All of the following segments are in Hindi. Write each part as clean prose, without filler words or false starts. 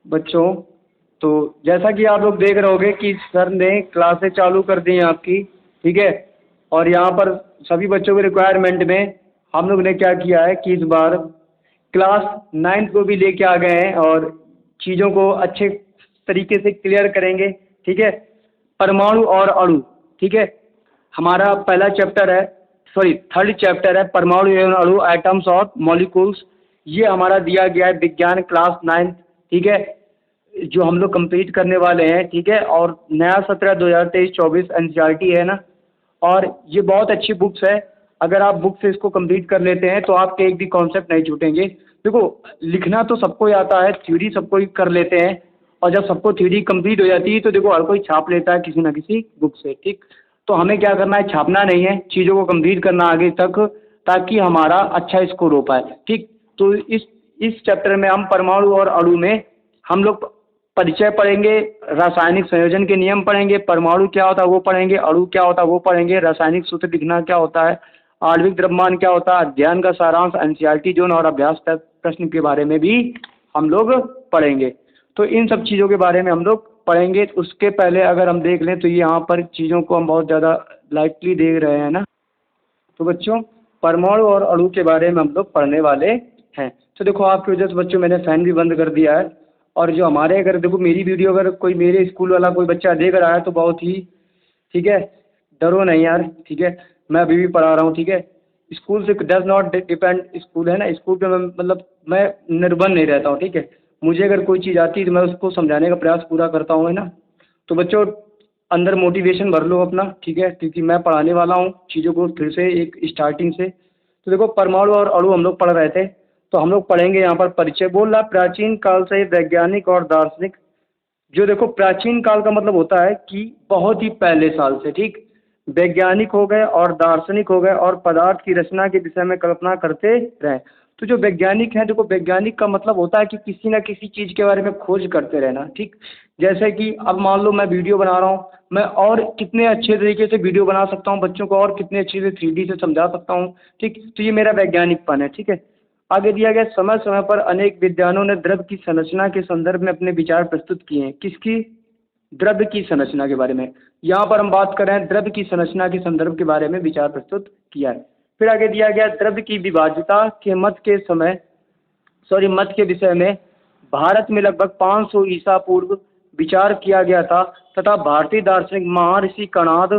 बच्चों, तो जैसा कि आप लोग देख रहे होगे कि सर ने क्लासें चालू कर दी हैं आपकी, ठीक है। और यहाँ पर सभी बच्चों के रिक्वायरमेंट में हम लोग ने क्या किया है कि इस बार क्लास 9th को भी लेके आ गए हैं और चीज़ों को अच्छे तरीके से क्लियर करेंगे, ठीक है। परमाणु और अणु, ठीक है। हमारा पहला चैप्टर है, सॉरी थर्ड चैप्टर है परमाणु एवं अणु, एटम्स और मॉलिक्यूल्स। ये हमारा दिया गया है विज्ञान क्लास 9th, ठीक है, जो हम लोग कंप्लीट करने वाले हैं, ठीक है। और नया सत्र 2023-24 एनसीईआरटी है ना, और ये बहुत अच्छी बुक्स है। अगर आप बुक से इसको कंप्लीट कर लेते हैं तो आपके एक भी कॉन्सेप्ट नहीं छूटेंगे। देखो, लिखना तो सबको ही आता है, थ्योरी सबको ही कर लेते हैं, और जब सबको थ्योरी कंप्लीट हो जाती है तो देखो हर कोई छाप लेता है किसी ना किसी बुक से, ठीक। तो हमें क्या करना है, छापना नहीं है, चीज़ों को कंप्लीट करना आगे तक, ताकि हमारा अच्छा स्कोर हो पाए, ठीक। तो इस चैप्टर में हम परमाणु और अणु में हम लोग परिचय पढ़ेंगे, रासायनिक संयोजन के नियम पढ़ेंगे, परमाणु क्या होता है वो पढ़ेंगे, अणु क्या होता है वो पढ़ेंगे, रासायनिक सूत्र लिखना क्या होता है, आणविक द्रव्यमान क्या होता है, अध्ययन का सारांश, एनसीईआरटी जोन और अभ्यास प्रश्न के बारे में भी हम लोग पढ़ेंगे। तो इन सब चीज़ों के बारे में हम लोग पढ़ेंगे। उसके पहले अगर हम देख लें तो यहाँ पर चीज़ों को हम बहुत ज़्यादा लाइटली देख रहे हैं ना। तो बच्चों, परमाणु और अणु के बारे में हम लोग पढ़ने वाले हैं। तो देखो, आपकी वजह से बच्चों मैंने फ़ैन भी बंद कर दिया है। और जो हमारे, अगर देखो मेरी वीडियो अगर कोई मेरे स्कूल वाला कोई बच्चा देख रहा है तो बहुत ही, ठीक है, डरो नहीं यार, ठीक है। मैं अभी भी पढ़ा रहा हूँ, ठीक है। स्कूल से डज नॉट डिपेंड, स्कूल है ना, स्कूल पे मैं मतलब मैं निर्भर नहीं रहता हूँ, ठीक है। मुझे अगर कोई चीज़ आती है तो मैं उसको समझाने का प्रयास पूरा करता हूँ, है ना। तो बच्चों, अंदर मोटिवेशन भर लो अपना, ठीक है, क्योंकि मैं पढ़ाने वाला हूँ चीज़ों को फिर से एक स्टार्टिंग से। तो देखो, परमाणु और अणु हम लोग पढ़ रहे थे, तो हम लोग पढ़ेंगे यहाँ पर परिचय। बोल रहा प्राचीन काल से वैज्ञानिक और दार्शनिक, जो देखो प्राचीन काल का मतलब होता है कि बहुत ही पहले साल से, ठीक। वैज्ञानिक हो गए और दार्शनिक हो गए और पदार्थ की रचना के विषय में कल्पना करते रहे। तो जो वैज्ञानिक हैं, देखो वैज्ञानिक का मतलब होता है कि किसी न किसी चीज़ के बारे में खोज करते रहना, ठीक। जैसे कि अब मान लो मैं वीडियो बना रहा हूँ, मैं और कितने अच्छे तरीके से वीडियो बना सकता हूँ, बच्चों को और कितने अच्छे से 3D से समझा सकता हूँ, ठीक। तो ये मेरा वैज्ञानिकपन है, ठीक है। आगे दिया गया, समय समय पर अनेक विद्वानों ने द्रव्य की संरचना के संदर्भ में अपने विचार प्रस्तुत किए हैं। किसकी? द्रव्य की संरचना के बारे में। यहाँ पर हम बात कर रहे हैं द्रव्य की संरचना के संदर्भ के बारे में विचार प्रस्तुत किया है। फिर आगे दिया गया, द्रव्य की विभाज्यता के मत के विषय में भारत में लगभग 500 ईसा पूर्व विचार किया गया था, तथा भारतीय दार्शनिक महर्षि कणाद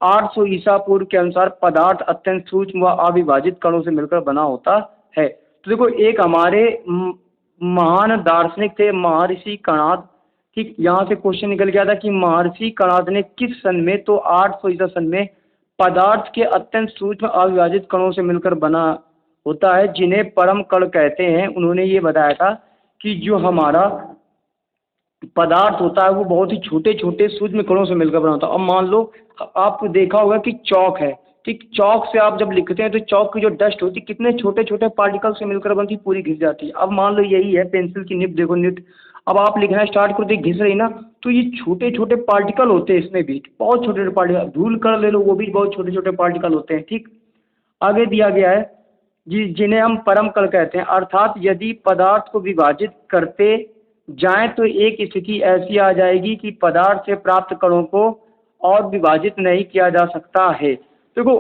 800 ईसा पूर्व के अनुसार पदार्थ अत्यंत सूक्ष्म व अविभाजित कणों से मिलकर बना होता है। तो देखो, एक हमारे महान दार्शनिक थे महर्षि कणाद, ठीक। यहाँ से क्वेश्चन निकल गया था कि महर्षि कणाद ने किस सन में, तो 800 ईसा सन में पदार्थ के अत्यंत सूक्ष्म अविभाजित कणों से मिलकर बना होता है, जिन्हें परम कण कहते हैं। उन्होंने ये बताया था कि जो हमारा पदार्थ होता है वो बहुत ही छोटे छोटे सूक्ष्म कणों से मिलकर बना होता है। अब मान लो, आपको देखा होगा कि चौक है, ठीक। चौक से आप जब लिखते हैं तो चौक की जो डस्ट होती है कितने छोटे छोटे पार्टिकल से मिलकर बनती, पूरी घिस जाती है। अब मान लो यही है पेंसिल की निब, देखो निब, अब आप लिखना स्टार्ट कर दे, घिस रही ना, तो ये छोटे छोटे पार्टिकल होते हैं इसमें भी, बहुत छोटे छोटे पार्टिकल। धूल कण ले लो, वो भी बहुत छोटे छोटे पार्टिकल होते हैं, ठीक। आगे दिया गया है जिन्हें हम परम कण कहते हैं, अर्थात यदि पदार्थ को विभाजित करते जाएं तो एक स्थिति ऐसी आ जाएगी कि पदार्थ से प्राप्त कणों को और विभाजित नहीं किया जा सकता है। देखो,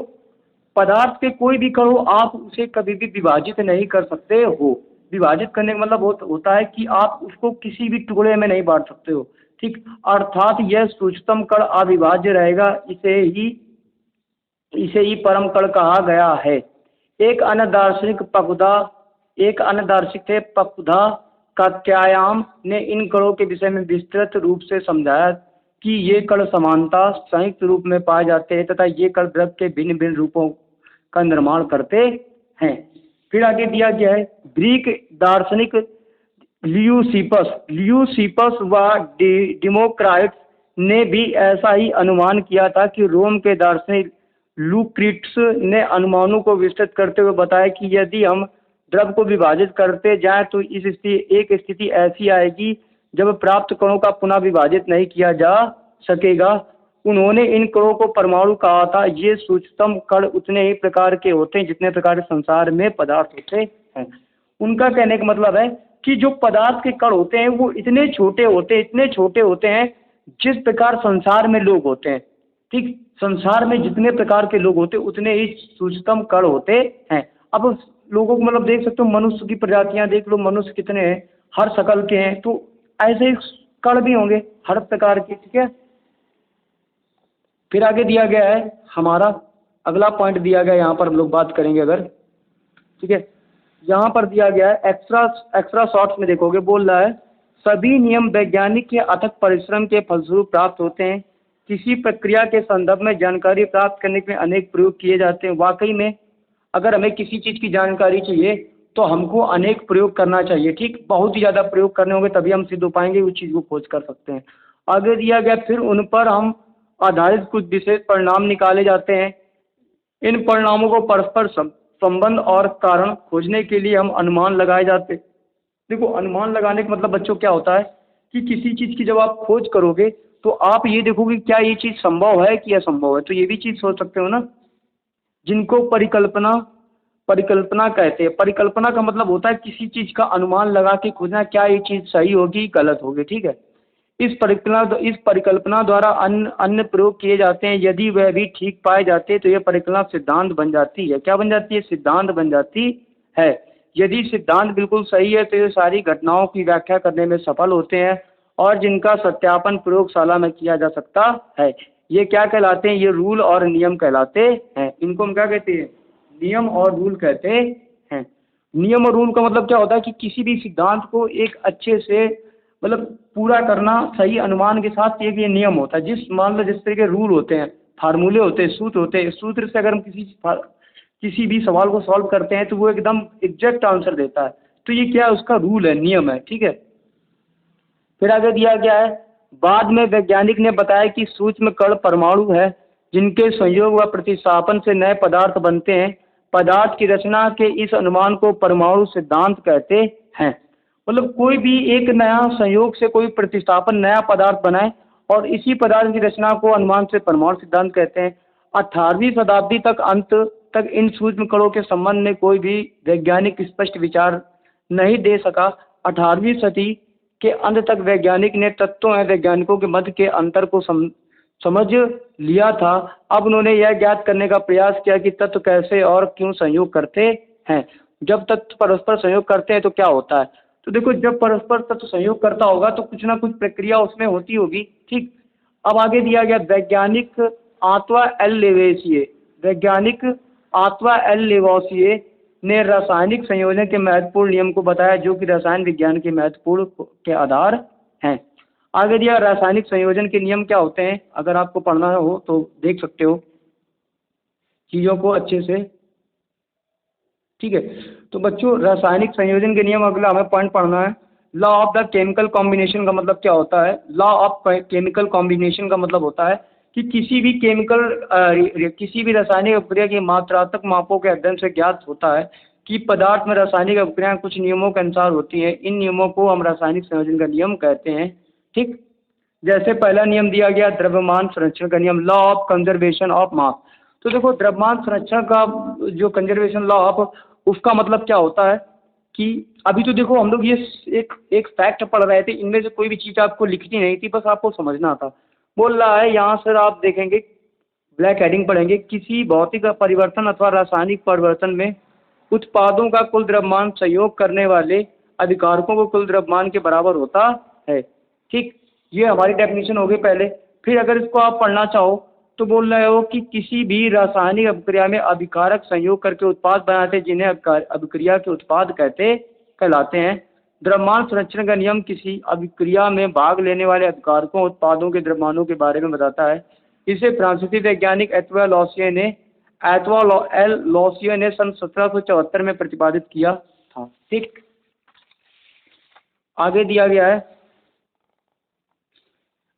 पदार्थ के कोई भी कण हो, आप उसे कभी भी विभाजित नहीं कर सकते हो। विभाजित करने का मतलब होता है कि आप उसको किसी भी टुकड़े में नहीं बांट सकते हो, ठीक। अर्थात यह सूक्ष्मतम कण अविभाज्य रहेगा, इसे ही परम कण कहा गया है। एक अन्य दार्शनिक थे पकुधा कात्यायान ने इन कणों के विषय में विस्तृत रूप से समझाया कि ये कण समानता संयुक्त रूप में पाए जाते हैं तथा ये कण द्रव्य के भिन्न भिन्न रूपों का निर्माण करते हैं। फिर आगे दिया गया है, ग्रीक दार्शनिक लियूसिपस व डेमोक्राइट्स ने भी ऐसा ही अनुमान किया था कि रोम के दार्शनिक लुक्रीटस ने अनुमानों को विस्तृत करते हुए बताया कि यदि हम द्रव्य को विभाजित करते जाएं तो एक स्थिति ऐसी आएगी जब प्राप्त कणों का पुनः विभाजित नहीं किया जा सकेगा। उन्होंने इन कणों को परमाणु कहा था। ये सूक्ष्मतम कण उतने ही प्रकार के होते हैं जितने प्रकार के संसार में पदार्थ होते हैं। उनका कहने का मतलब है कि जो पदार्थ के कण होते हैं वो इतने छोटे होते हैं, इतने छोटे होते हैं जिस प्रकार संसार में लोग होते हैं। ठीक, संसार में जितने प्रकार के लोग होते हैं उतने ही सूक्ष्मतम कण होते हैं। अब लोगों को मतलब देख सकते हो, मनुष्य की प्रजातियां देख लो, मनुष्य कितने हैं, हर शकल के हैं, तो ऐसे ही कण भी होंगे हर प्रकार के। ठीक है, फिर आगे दिया गया है हमारा अगला पॉइंट दिया गया है, यहाँ पर हम लोग बात करेंगे अगर। ठीक है, यहाँ पर दिया गया है एक्स्ट्रा शॉर्ट्स में देखोगे, बोल रहा है सभी नियम वैज्ञानिक के अथक परिश्रम के फलस्वरूप प्राप्त होते हैं। किसी प्रक्रिया के संदर्भ में जानकारी प्राप्त करने के लिए अनेक प्रयोग किए जाते हैं। वाकई में अगर हमें किसी चीज़ की जानकारी चाहिए तो हमको अनेक प्रयोग करना चाहिए। ठीक, बहुत ही ज़्यादा प्रयोग करने होंगे तभी हम सिद्ध हो पाएंगे, उस चीज़ को खोज कर सकते हैं। आगे दिया गया फिर उन पर हम आधारित कुछ विशेष परिणाम निकाले जाते हैं। इन परिणामों को परस्पर संबंध और कारण खोजने के लिए हम अनुमान लगाए जाते। देखो, अनुमान लगाने का मतलब बच्चों क्या होता है कि किसी चीज़ की जब आप खोज करोगे तो आप ये देखोगे क्या ये चीज़ संभव है कि असंभव है, तो ये भी चीज़ सोच सकते हो ना, जिनको परिकल्पना परिकल्पना कहते हैं। परिकल्पना का मतलब होता है किसी चीज़ का अनुमान लगा के खोजना, क्या ये चीज़ सही होगी गलत होगी। ठीक है, इस परिकल्पना द्वारा अन्य अन्य प्रयोग किए जाते हैं। यदि वह भी ठीक पाए जाते हैं तो यह परिकल्पना सिद्धांत बन जाती है। क्या बन जाती है? सिद्धांत बन जाती है। यदि सिद्धांत बिल्कुल सही है तो ये सारी घटनाओं की व्याख्या करने में सफल होते हैं और जिनका सत्यापन प्रयोगशाला में किया जा सकता है। ये क्या कहलाते हैं? ये रूल और नियम कहलाते हैं। इनको हम क्या कहते हैं? नियम और रूल कहते हैं। नियम और रूल का मतलब क्या होता है कि किसी भी सिद्धांत को एक अच्छे से मतलब पूरा करना सही अनुमान के साथ, एक ये नियम होता है। मान लो जिस तरह के रूल होते हैं, फार्मूले होते हैं, सूत्र होते हैं, सूत्र से अगर हम किसी भी सवाल को सॉल्व करते हैं तो वो एकदम एग्जैक्ट आंसर देता है, तो ये क्या है? उसका रूल है, नियम है। ठीक है, फिर आगे दिया गया है बाद में वैज्ञानिक ने बताया कि सूक्ष्म कण परमाणु है जिनके संयोग व प्रतिस्थापन से नए पदार्थ बनते हैं। पदार्थ की रचना के इस अनुमान को परमाणु सिद्धांत कहते हैं। मतलब कोई भी एक नया संयोग से कोई प्रतिस्थापन नया पदार्थ बनाए और इसी पदार्थ की रचना को अनुमान से परमाणु सिद्धांत कहते हैं। 18वीं शताब्दी तक अंत तक इन सूक्ष्म कणों के संबंध में कोई भी वैज्ञानिक स्पष्ट विचार नहीं दे सका। 18वीं सदी के अंत तक वैज्ञानिक ने तत्वों एवं वैज्ञानिकों के मध्य के अंतर को समझ लिया था। अब उन्होंने यह ज्ञात करने का प्रयास किया कि तत्व कैसे और क्यों संयोग करते हैं। जब तत्व परस्पर संयोग करते हैं तो क्या होता है? तो देखो, जब परस्पर तत्व संयोग करता होगा तो कुछ ना कुछ प्रक्रिया उसमें होती होगी। ठीक, अब आगे दिया गया वैज्ञानिक आत्वा एल लेवोसिए ने रासायनिक संयोजन के महत्वपूर्ण नियम को बताया जो कि रसायन विज्ञान के महत्वपूर्ण के आधार हैं। आगे दिया रासायनिक संयोजन के नियम क्या होते हैं, अगर आपको पढ़ना हो तो देख सकते हो चीज़ों को अच्छे से। ठीक है, तो बच्चों रासायनिक संयोजन के नियम अगला हमें पॉइंट पढ़ना है। Law of the chemical combination का मतलब क्या होता है? लॉ ऑफ केमिकल कॉम्बिनेशन का मतलब होता है कि किसी भी रासायनिक अभिक्रिया की मात्रात्मक मापों के अध्ययन से ज्ञात होता है कि पदार्थ में रासायनिक अभिक्रियाएं कुछ नियमों के अनुसार होती हैं। इन नियमों को हम रासायनिक संयोजन का नियम कहते हैं। ठीक, जैसे पहला नियम दिया गया द्रव्यमान संरक्षण का नियम, law of conservation of mass. तो देखो, द्रव्यमान संरक्षण का जो कंजर्वेशन लॉ ऑफ, उसका मतलब क्या होता है कि अभी तो देखो हम लोग ये एक फैक्ट पढ़ रहे थे, इनमें से कोई भी चीज़ आपको लिखनी नहीं थी, बस आपको समझना था। बोल रहा है यहाँ से आप देखेंगे, ब्लैक हेडिंग पढ़ेंगे, किसी भौतिक परिवर्तन अथवा रासायनिक परिवर्तन में उत्पादों का कुल द्रव्यमान सहयोग करने वाले अभिकारकों को कुल द्रव्यमान के बराबर होता है। ठीक, ये हमारी डेफिनेशन हो गई पहले। फिर अगर इसको आप पढ़ना चाहो तो बोल रहे हो कि किसी भी रासायनिक अभिक्रिया में अभिकारक संयोग करके उत्पाद बनाते हैं जिन्हें अभिक्रिया के उत्पाद कहलाते हैं। द्रव्यमान संरक्षण का नियम किसी अभिक्रिया में भाग लेने वाले अभिकारकों उत्पादों के द्रव्यमानों के बारे में बताता है। इसे फ्रांसीसी वैज्ञानिक एतवा एल लॉसिये ने सन 1774 में प्रतिपादित किया था। ठीक, आगे दिया गया है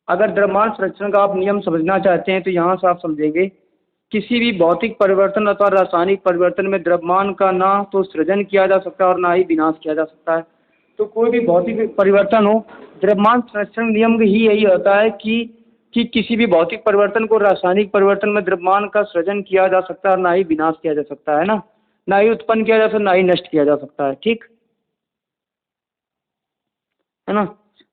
अगर द्रव्यमान संरक्षण का आप नियम समझना चाहते हैं तो यहाँ से आप समझेंगे किसी भी भौतिक परिवर्तन अथवा रासायनिक परिवर्तन में द्रव्यमान का ना तो सृजन किया जा सकता है और ना ही विनाश किया जा सकता है। तो कोई भी भौतिक परिवर्तन हो, द्रव्यमान संरक्षण नियम ही यही होता है कि किसी भी भौतिक परिवर्तन को रासायनिक परिवर्तन में द्रव्यमान का सृजन किया जा सकता है और ना ही विनाश किया जा सकता है ना ही उत्पन्न किया जा सकता, ना ही नष्ट किया जा सकता है। ठीक, है ना।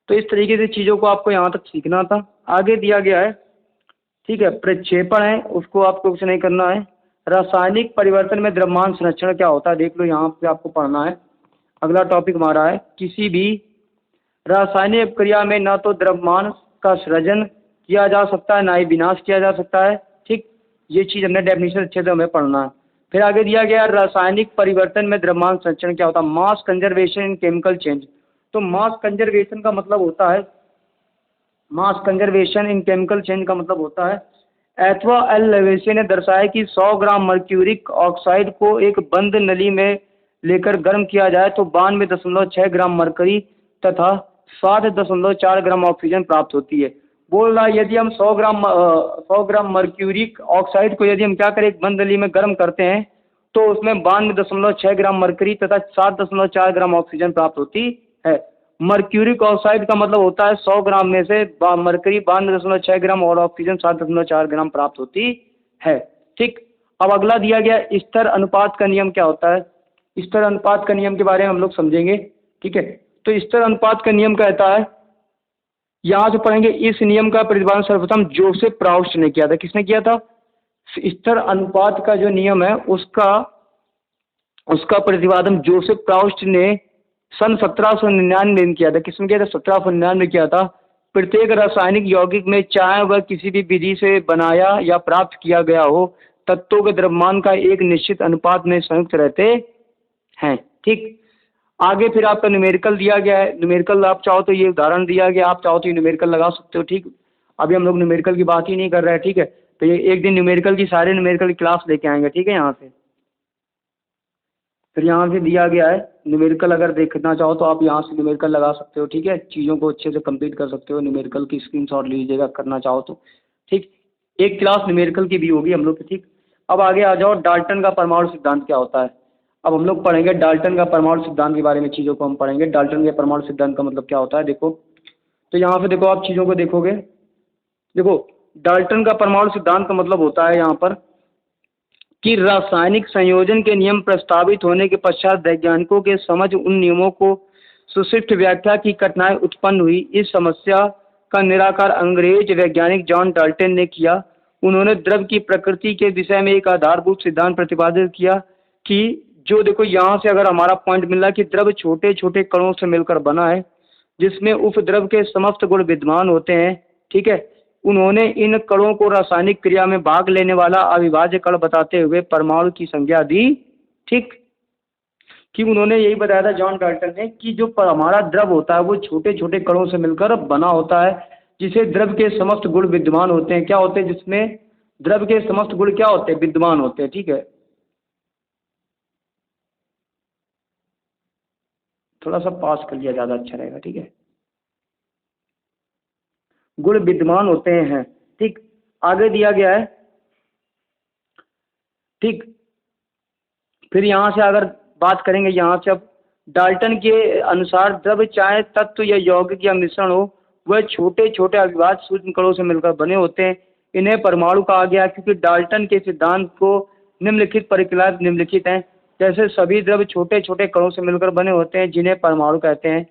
तो इस तरीके से चीज़ों को आपको यहाँ तक सीखना था। आगे दिया गया है, ठीक है, प्रक्षेपण है, उसको आपको कुछ नहीं करना है। रासायनिक परिवर्तन में द्रव्यमान संरक्षण क्या होता है, देख लो, यहाँ पे आपको पढ़ना है। अगला टॉपिक हमारा है, किसी भी रासायनिक क्रिया में न तो द्रव्यमान का सृजन किया जा सकता है, ना ही विनाश किया जा सकता है। ठीक, ये चीज़ हमने डेफिनेशन अच्छे से हमें पढ़ना है। फिर आगे दिया गया रासायनिक परिवर्तन में द्रव्यमान संरक्षण क्या होता है, mass conservation in chemical change. तो मास कंजर्वेशन का मतलब होता है, mass conservation in chemical change का मतलब होता है, एथवा एल लेवेसे ने दर्शाया कि 100 ग्राम मर्क्यूरिक ऑक्साइड को एक बंद नली में लेकर गर्म किया जाए तो 92.6 ग्राम मरकरी तथा 7.4 ग्राम ऑक्सीजन प्राप्त होती है। बोल रहा है यदि हम 100 ग्राम मर्क्यूरिक ऑक्साइड को यदि हम क्या करें, एक बंद नली में गर्म करते हैं तो उसमें 92.6 ग्राम मरकरी तथा 7.4 ग्राम ऑक्सीजन प्राप्त होती है। मर्क्यूरिक ऑक्साइड का मतलब होता है 100 ग्राम में से मरकरी 92.6 ग्राम और ऑक्सीजन 7.4 ग्राम प्राप्त होती है। ठीक, अब अगला दिया गया स्तर अनुपात का नियम क्या होता है। स्तर अनुपात का नियम के बारे में हम लोग समझेंगे। ठीक है, तो स्तर अनुपात का नियम कहता है, यहाँ से पढ़ेंगे, इस नियम का प्रतिपादन सर्वप्रथम जोसेफ प्राउस्ट ने किया था। किसने किया था, स्तर अनुपात का जो नियम है उसका प्रतिपादन जोसेफ प्राउस्ट ने सन 1799 में किया था। किसने किया था, 1799 में किया था। प्रत्येक रासायनिक यौगिक में चाहे वह किसी भी विधि से बनाया या प्राप्त किया गया हो, तत्वों के द्रव्यमान का एक निश्चित अनुपात में संयुक्त रहते हैं। ठीक, आगे फिर आपका न्यूमेरिकल दिया गया है। न्यूमेरिकल आप चाहो तो ये उदाहरण दिया गया, आप चाहो तो ये न्यूमेरिकल लगा सकते हो। ठीक, अभी हम लोग न्यूमेरिकल की बात ही नहीं कर रहे हैं। ठीक है, तो ये एक दिन न्यूमेरिकल की सारे न्यूमेरिकल की क्लास लेके आएंगे। ठीक है, यहाँ से फिर यहाँ से दिया गया है न्यूमेरिकल, अगर देखना चाहो तो आप यहाँ से न्यूमेरिकल लगा सकते हो। ठीक है, चीज़ों को अच्छे से कंप्लीट कर सकते हो। न्यूमेरिकल की स्क्रीनशॉट लीजिएगा करना चाहो तो। ठीक, एक क्लास न्यूमेरिकल की भी होगी हम लोग की। ठीक, अब आगे आ जाओ, डाल्टन का परमाणु सिद्धांत क्या होता है। अब हम लोग पढ़ेंगे डाल्टन का परमाणु सिद्धांत के बारे में, चीज़ों को हम पढ़ेंगे। डाल्टन के परमाणु सिद्धांत का मतलब क्या होता है, देखो, तो यहाँ पे देखो, आप चीज़ों को देखोगे, देखो, डाल्टन का परमाणु सिद्धांत का मतलब होता है यहाँ पर कि रासायनिक संयोजन के नियम प्रस्तावित होने के पश्चात वैज्ञानिकों के समझ उन नियमों को सुशिष्ट व्याख्या की कठिनाई उत्पन्न हुई। इस समस्या का निराकार अंग्रेज वैज्ञानिक जॉन डाल्टन ने किया। उन्होंने द्रव की प्रकृति के विषय में एक आधारभूत सिद्धांत प्रतिपादित किया कि जो, देखो, यहाँ से अगर हमारा पॉइंट मिल रहा है कि द्रव छोटे छोटे कणों से मिलकर बना है जिसमें उपद्रव के समस्त गुण विद्यमान होते हैं। ठीक है, उन्होंने इन कणों को रासायनिक क्रिया में भाग लेने वाला अविभाज्य कण बताते हुए परमाणु की संज्ञा दी। ठीक, कि उन्होंने यही बताया था जॉन डाल्टन ने कि जो हमारा द्रव होता है वो छोटे छोटे कणों से मिलकर बना होता है, जिसे द्रव के समस्त गुण विद्यमान होते हैं। क्या होते हैं, जिसमें द्रव के समस्त गुण क्या होते हैं, विद्यमान होते हैं। ठीक है, थोड़ा सा पास कर लिया ज़्यादा अच्छा रहेगा। ठीक है, गुण विद्यमान होते हैं। ठीक, आगे दिया गया है। ठीक, फिर यहाँ से अगर बात करेंगे, यहाँ से अब डाल्टन के अनुसार द्रव चाहे तत्व या यौगिक या मिश्रण हो, वह छोटे छोटे अविभाज्य सूक्ष्म कणों से मिलकर बने होते हैं। इन्हें परमाणु कहा गया क्योंकि डाल्टन के सिद्धांत को निम्नलिखित परिकल्पना निम्नलिखित हैं। जैसे सभी द्रव छोटे छोटे कणों से मिलकर बने होते हैं जिन्हें परमाणु कहते हैं।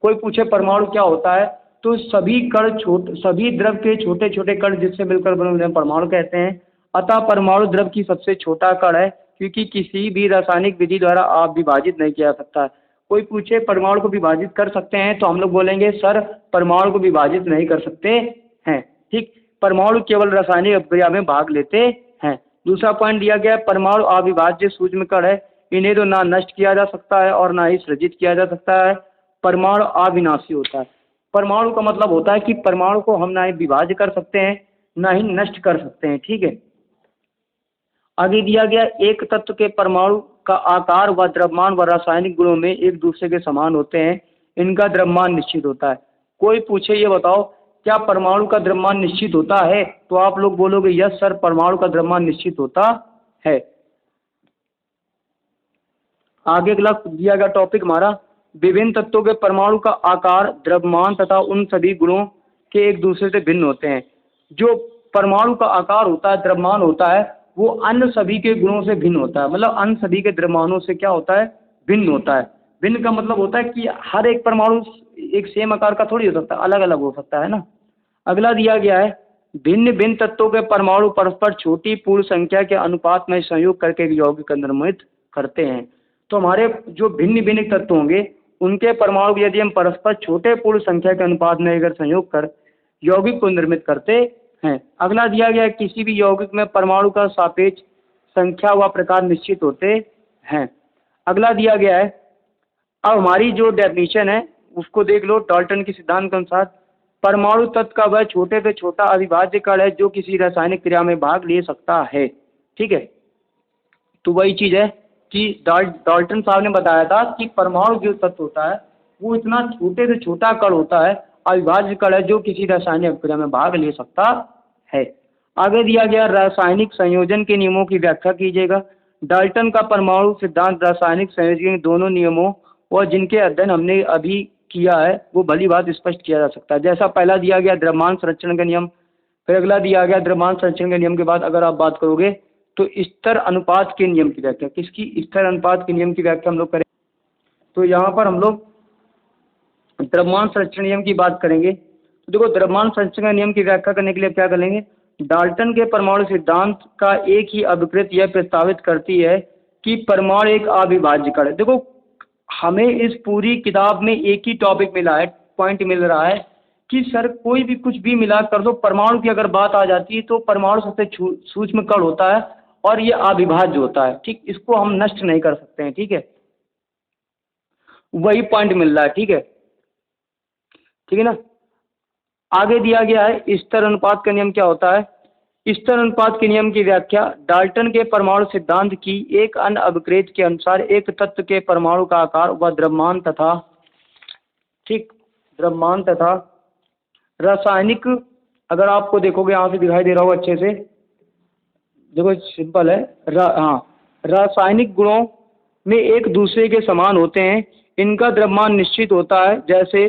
कोई पूछे परमाणु क्या होता है, तो सभी द्रव के छोटे छोटे कण जिससे मिलकर बने उन्हें परमाणु कहते हैं। अतः परमाणु द्रव की सबसे छोटा कण है क्योंकि किसी भी रासायनिक विधि द्वारा आप विभाजित नहीं किया सकता। कोई पूछे परमाणु को विभाजित कर सकते हैं, तो हम लोग बोलेंगे सर परमाणु को विभाजित नहीं कर सकते हैं। ठीक, परमाणु केवल रासायनिक अभिक्रिया में भाग लेते हैं। दूसरा पॉइंट दिया गया है, परमाणु अविभाज्य सूक्ष्म कण है, इन्हें तो ना नष्ट किया जा सकता है और ना ही सृजित किया जा सकता है। परमाणु अविनाशी होता है। परमाणु का मतलब होता है कि परमाणु को हम ना ही विभाज्य कर सकते हैं ना ही नष्ट कर सकते हैं। ठीक है, आगे दिया गया, एक तत्व के परमाणु का आकार व द्रव्यमान व रासायनिक गुणों में एक दूसरे के समान होते हैं। इनका द्रव्यमान निश्चित होता है। कोई पूछे ये बताओ क्या परमाणु का द्रव्यमान निश्चित होता है, तो आप लोग बोलोगे यस सर परमाणु का द्रव्यमान निश्चित होता है। आगे अगला दिया गया टॉपिक हमारा, विभिन्न तत्वों के परमाणु का आकार, द्रव्यमान तथा उन सभी गुणों के एक दूसरे से भिन्न होते हैं। जो परमाणु का आकार होता है, द्रव्यमान होता है, वो अन्य सभी के गुणों से भिन्न होता है। मतलब अन्य सभी के द्रव्यमानों से क्या होता है, भिन्न होता है। भिन्न का मतलब होता है कि हर एक परमाणु एक सेम आकार का थोड़ी हो सकता है, अलग अलग हो सकता है ना। अगला दिया गया है भिन्न भिन्न तत्वों के परमाणु परस्पर छोटी पूर्ण संख्या के अनुपात में संयोग करके एक यौगिक निर्मित करते हैं। तो हमारे जो भिन्न भिन्न तत्व होंगे उनके परमाणु यदि हम परस्पर छोटे पूर्ण संख्या के अनुपात में अगर संयोग कर यौगिक को निर्मित करते हैं। अगला दिया गया है किसी भी यौगिक में परमाणु का सापेक्ष संख्या व प्रकार निश्चित होते हैं। अगला दिया गया है, अब हमारी जो डेफिनेशन है उसको देख लो। डाल्टन के सिद्धांत के अनुसार परमाणु तत्व का वह छोटे से छोटा अविभाज्य कण है जो किसी रासायनिक क्रिया में भाग ले सकता है। ठीक है, तो वही चीज है कि डाल्टन साहब ने बताया था कि परमाणु जो तत्व होता है वो इतना छोटे से छोटा कण होता है, अविभाज्य कण है जो किसी रासायनिक क्रिया में भाग ले सकता है। आगे दिया गया रासायनिक संयोजन के नियमों की व्याख्या कीजिएगा। डाल्टन का परमाणु सिद्धांत रासायनिक संयोजन के दोनों नियमों और जिनके अध्ययन हमने अभी किया है वो भली बात स्पष्ट किया जा सकता है। जैसा पहला दिया गया द्रव्यमान संरक्षण का नियम, फिर अगला दिया गया द्रव्यमान संरक्षण के नियम के बाद अगर आप बात करोगे तो स्तर अनुपात के नियम की व्याख्या। किसकी? स्तर अनुपात के नियम की व्याख्या हम लोग करें। तो यहाँ पर हम लोग द्रव्यमान संरक्षण नियम की बात करेंगे। तो देखो द्रव्यमान संरक्षण नियम की व्याख्या करने के लिए क्या करेंगे, डाल्टन के परमाणु सिद्धांत का एक ही अभिप्रेत यह प्रस्तावित करती है कि परमाणु एक अविभाज्य कण है। देखो हमें इस पूरी किताब में एक ही टॉपिक मिला है, पॉइंट मिल रहा है कि सर कोई भी कुछ भी मिला कर दो, परमाणु की अगर बात आ जाती है तो परमाणु सबसे सूक्ष्म कण होता है और ये अविभाज्य होता है। ठीक, इसको हम नष्ट नहीं कर सकते हैं। ठीक है, वही पॉइंट मिल रहा है। ठीक है, ठीक है ना। आगे दिया गया है स्तर अनुपात का नियम क्या होता है। स्तर अनुपात के नियम की व्याख्या डाल्टन के परमाणु सिद्धांत की एक अन्य अभिप्रेत के अनुसार एक तत्व के परमाणु का आकार व द्रव्यमान तथा द्रव्यमान तथा रासायनिक, अगर आपको देखोगे यहाँ से दिखाई दे रहा होगा अच्छे से, देखो सिंपल है। रासायनिक गुणों में एक दूसरे के समान होते हैं। इनका द्रव्यमान निश्चित होता है। जैसे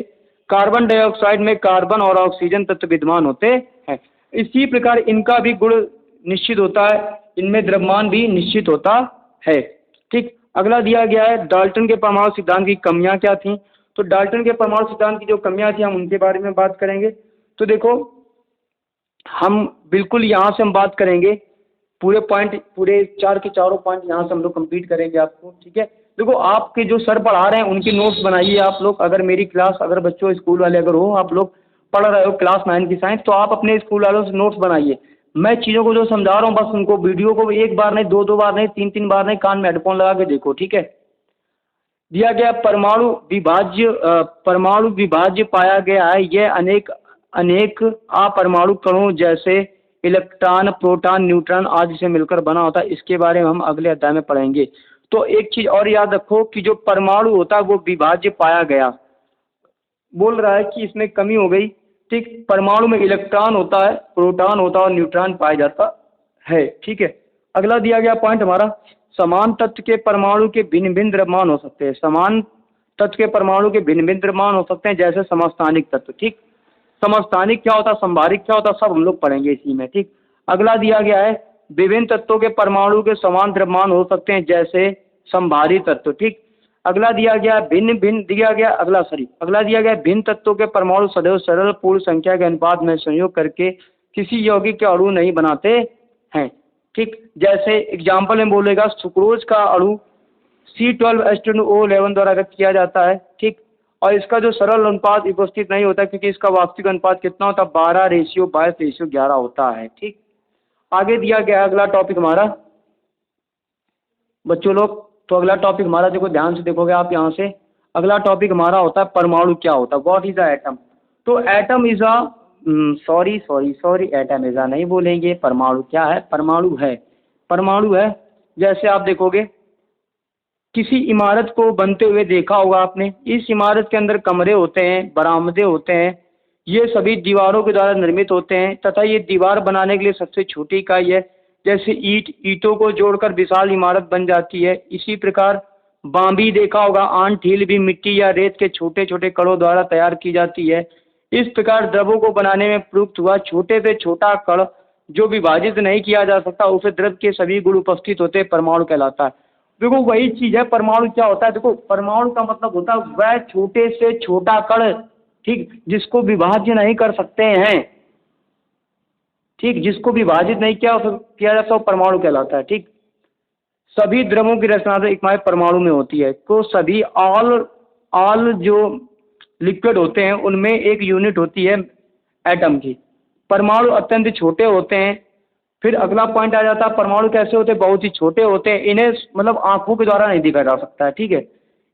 कार्बन डाइऑक्साइड में कार्बन और ऑक्सीजन तत्व विद्यमान होते हैं, इसी प्रकार इनका भी गुण निश्चित होता है, इनमें द्रव्यमान भी निश्चित होता है। ठीक, अगला दिया गया है डाल्टन के परमाणु सिद्धांत की कमियां क्या थी। तो डाल्टन के परमाणु सिद्धांत की जो कमियां थी हम उनके बारे में बात करेंगे। तो देखो हम बिल्कुल यहाँ से हम बात करेंगे, पूरे पॉइंट पूरे चार के चारों पॉइंट यहाँ से हम लोग कंप्लीट करेंगे आपको। ठीक है, देखो आपके जो सर पढ़ा रहे हैं उनकी नोट्स बनाइए आप लोग। अगर मेरी क्लास, अगर बच्चों स्कूल वाले अगर हो, आप लोग पढ़ रहे हो क्लास 9 की साइंस, तो आप अपने स्कूल वालों से नोट्स बनाइए। मैं चीज़ों को जो समझा रहा हूँ बस उनको वीडियो को एक बार नहीं, दो बार नहीं, तीन बार नहीं, कान में हेडफोन लगा के देखो। ठीक है, दिया गया परमाणु विभाज्य पाया गया है। यह अनेक अपरमाणु कणों जैसे इलेक्ट्रॉन, प्रोटॉन, न्यूट्रॉन आदि से मिलकर बना होता है। इसके बारे में हम अगले अध्याय में पढ़ेंगे। तो एक चीज और याद रखो कि जो परमाणु होता है वो विभाज्य पाया गया, बोल रहा है कि इसमें कमी हो गई। ठीक, परमाणु में इलेक्ट्रॉन होता है, प्रोटॉन होता है और न्यूट्रॉन पाया जाता है। ठीक है, अगला दिया गया पॉइंट हमारा, समान तत्व के परमाणु के भिन्न भिन्न द्रव्यमान हो सकते हैं। समान तत्व के परमाणु के भिन्न भिन्न द्रव्यमान हो सकते हैं, जैसे समस्थानिक तत्व। ठीक, समस्थानिक क्या होता है, संभारिक क्या होता है, सब हम लोग पढ़ेंगे इसी में। ठीक, अगला दिया गया है विभिन्न तत्वों के परमाणु के समान द्रव्यमान हो सकते हैं, जैसे संभारी तत्व। ठीक, अगला दिया गया अगला दिया गया भिन्न तत्वों के परमाणु सदैव सरल पूर्ण संख्या के अनुपात में संयोग करके किसी यौगिक के अणु नहीं बनाते हैं। ठीक, जैसे एग्जाम्पल में बोलेगा सुक्रोज का अणु C12H10O11 द्वारा व्यक्त किया जाता है। ठीक, और इसका जो सरल अनुपात उपस्थित नहीं होता क्योंकि इसका वास्तविक अनुपात कितना होता है, 12:22:11 होता है। ठीक, आगे दिया गया अगला टॉपिक हमारा बच्चों लोग, तो अगला टॉपिक हमारा देखो, ध्यान से देखोगे आप यहाँ से, अगला टॉपिक हमारा होता है परमाणु क्या होता है, व्हाट इज अ एटम। तो atom is a atom is a नहीं बोलेंगे, परमाणु क्या है, परमाणु है। जैसे आप देखोगे किसी इमारत को बनते हुए देखा होगा आपने, इस इमारत के अंदर कमरे होते हैं, बरामदे होते हैं, ये सभी दीवारों के द्वारा निर्मित होते हैं तथा ये दीवार बनाने के लिए सबसे छोटी इकाई है। जैसे ईंटों को जोड़कर विशाल इमारत बन जाती है, इसी प्रकार बांबी देखा होगा, आंट हील भी मिट्टी या रेत के छोटे छोटे कणों द्वारा तैयार की जाती है। इस प्रकार द्रवों को बनाने में प्रयुक्त हुआ छोटे से छोटा कण जो विभाजित नहीं किया जा सकता, उसे द्रव के सभी गुण उपस्थित होते परमाणु कहलाता है। देखो वही चीज है, परमाणु क्या होता है, देखो परमाणु का मतलब होता है वह छोटे से छोटा कण, ठीक, जिसको विभाज्य नहीं कर सकते हैं, ठीक, जिसको विभाजित नहीं किया जाता वो परमाणु कहलाता है। ठीक, सभी द्रवों की रचना तो एकमात्र परमाणु में होती है। तो सभी ऑल जो लिक्विड होते हैं उनमें एक यूनिट होती है एटम की। परमाणु अत्यंत छोटे होते हैं। फिर अगला पॉइंट आ जाता है, परमाणु कैसे होते हैं, बहुत ही छोटे होते हैं, इन्हें मतलब आंखों के द्वारा नहीं देखा जा सकता है। ठीक है,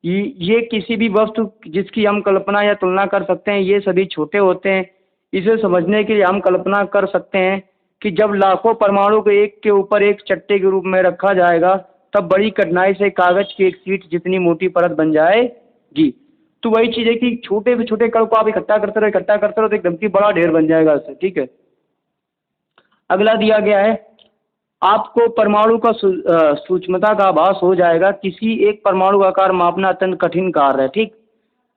ये किसी भी वस्तु जिसकी हम कल्पना या तुलना कर सकते हैं, ये सभी छोटे होते हैं। इसे समझने के लिए हम कल्पना कर सकते हैं कि जब लाखों परमाणु को एक के ऊपर एक चट्टे के रूप में रखा जाएगा, तब बड़ी कठिनाई से कागज की एक शीट जितनी मोटी परत बन जाएगी। तो वही चीज़ है कि छोटे से छोटे कण को आप इकट्ठा करते रहो तो एकदम की बड़ा ढेर बन जाएगा इससे। ठीक है, अगला दिया गया है, आपको परमाणु का सूक्ष्मता का आभास हो जाएगा। किसी एक परमाणु का आकार मापना अत्यंत कठिन कार्य है। ठीक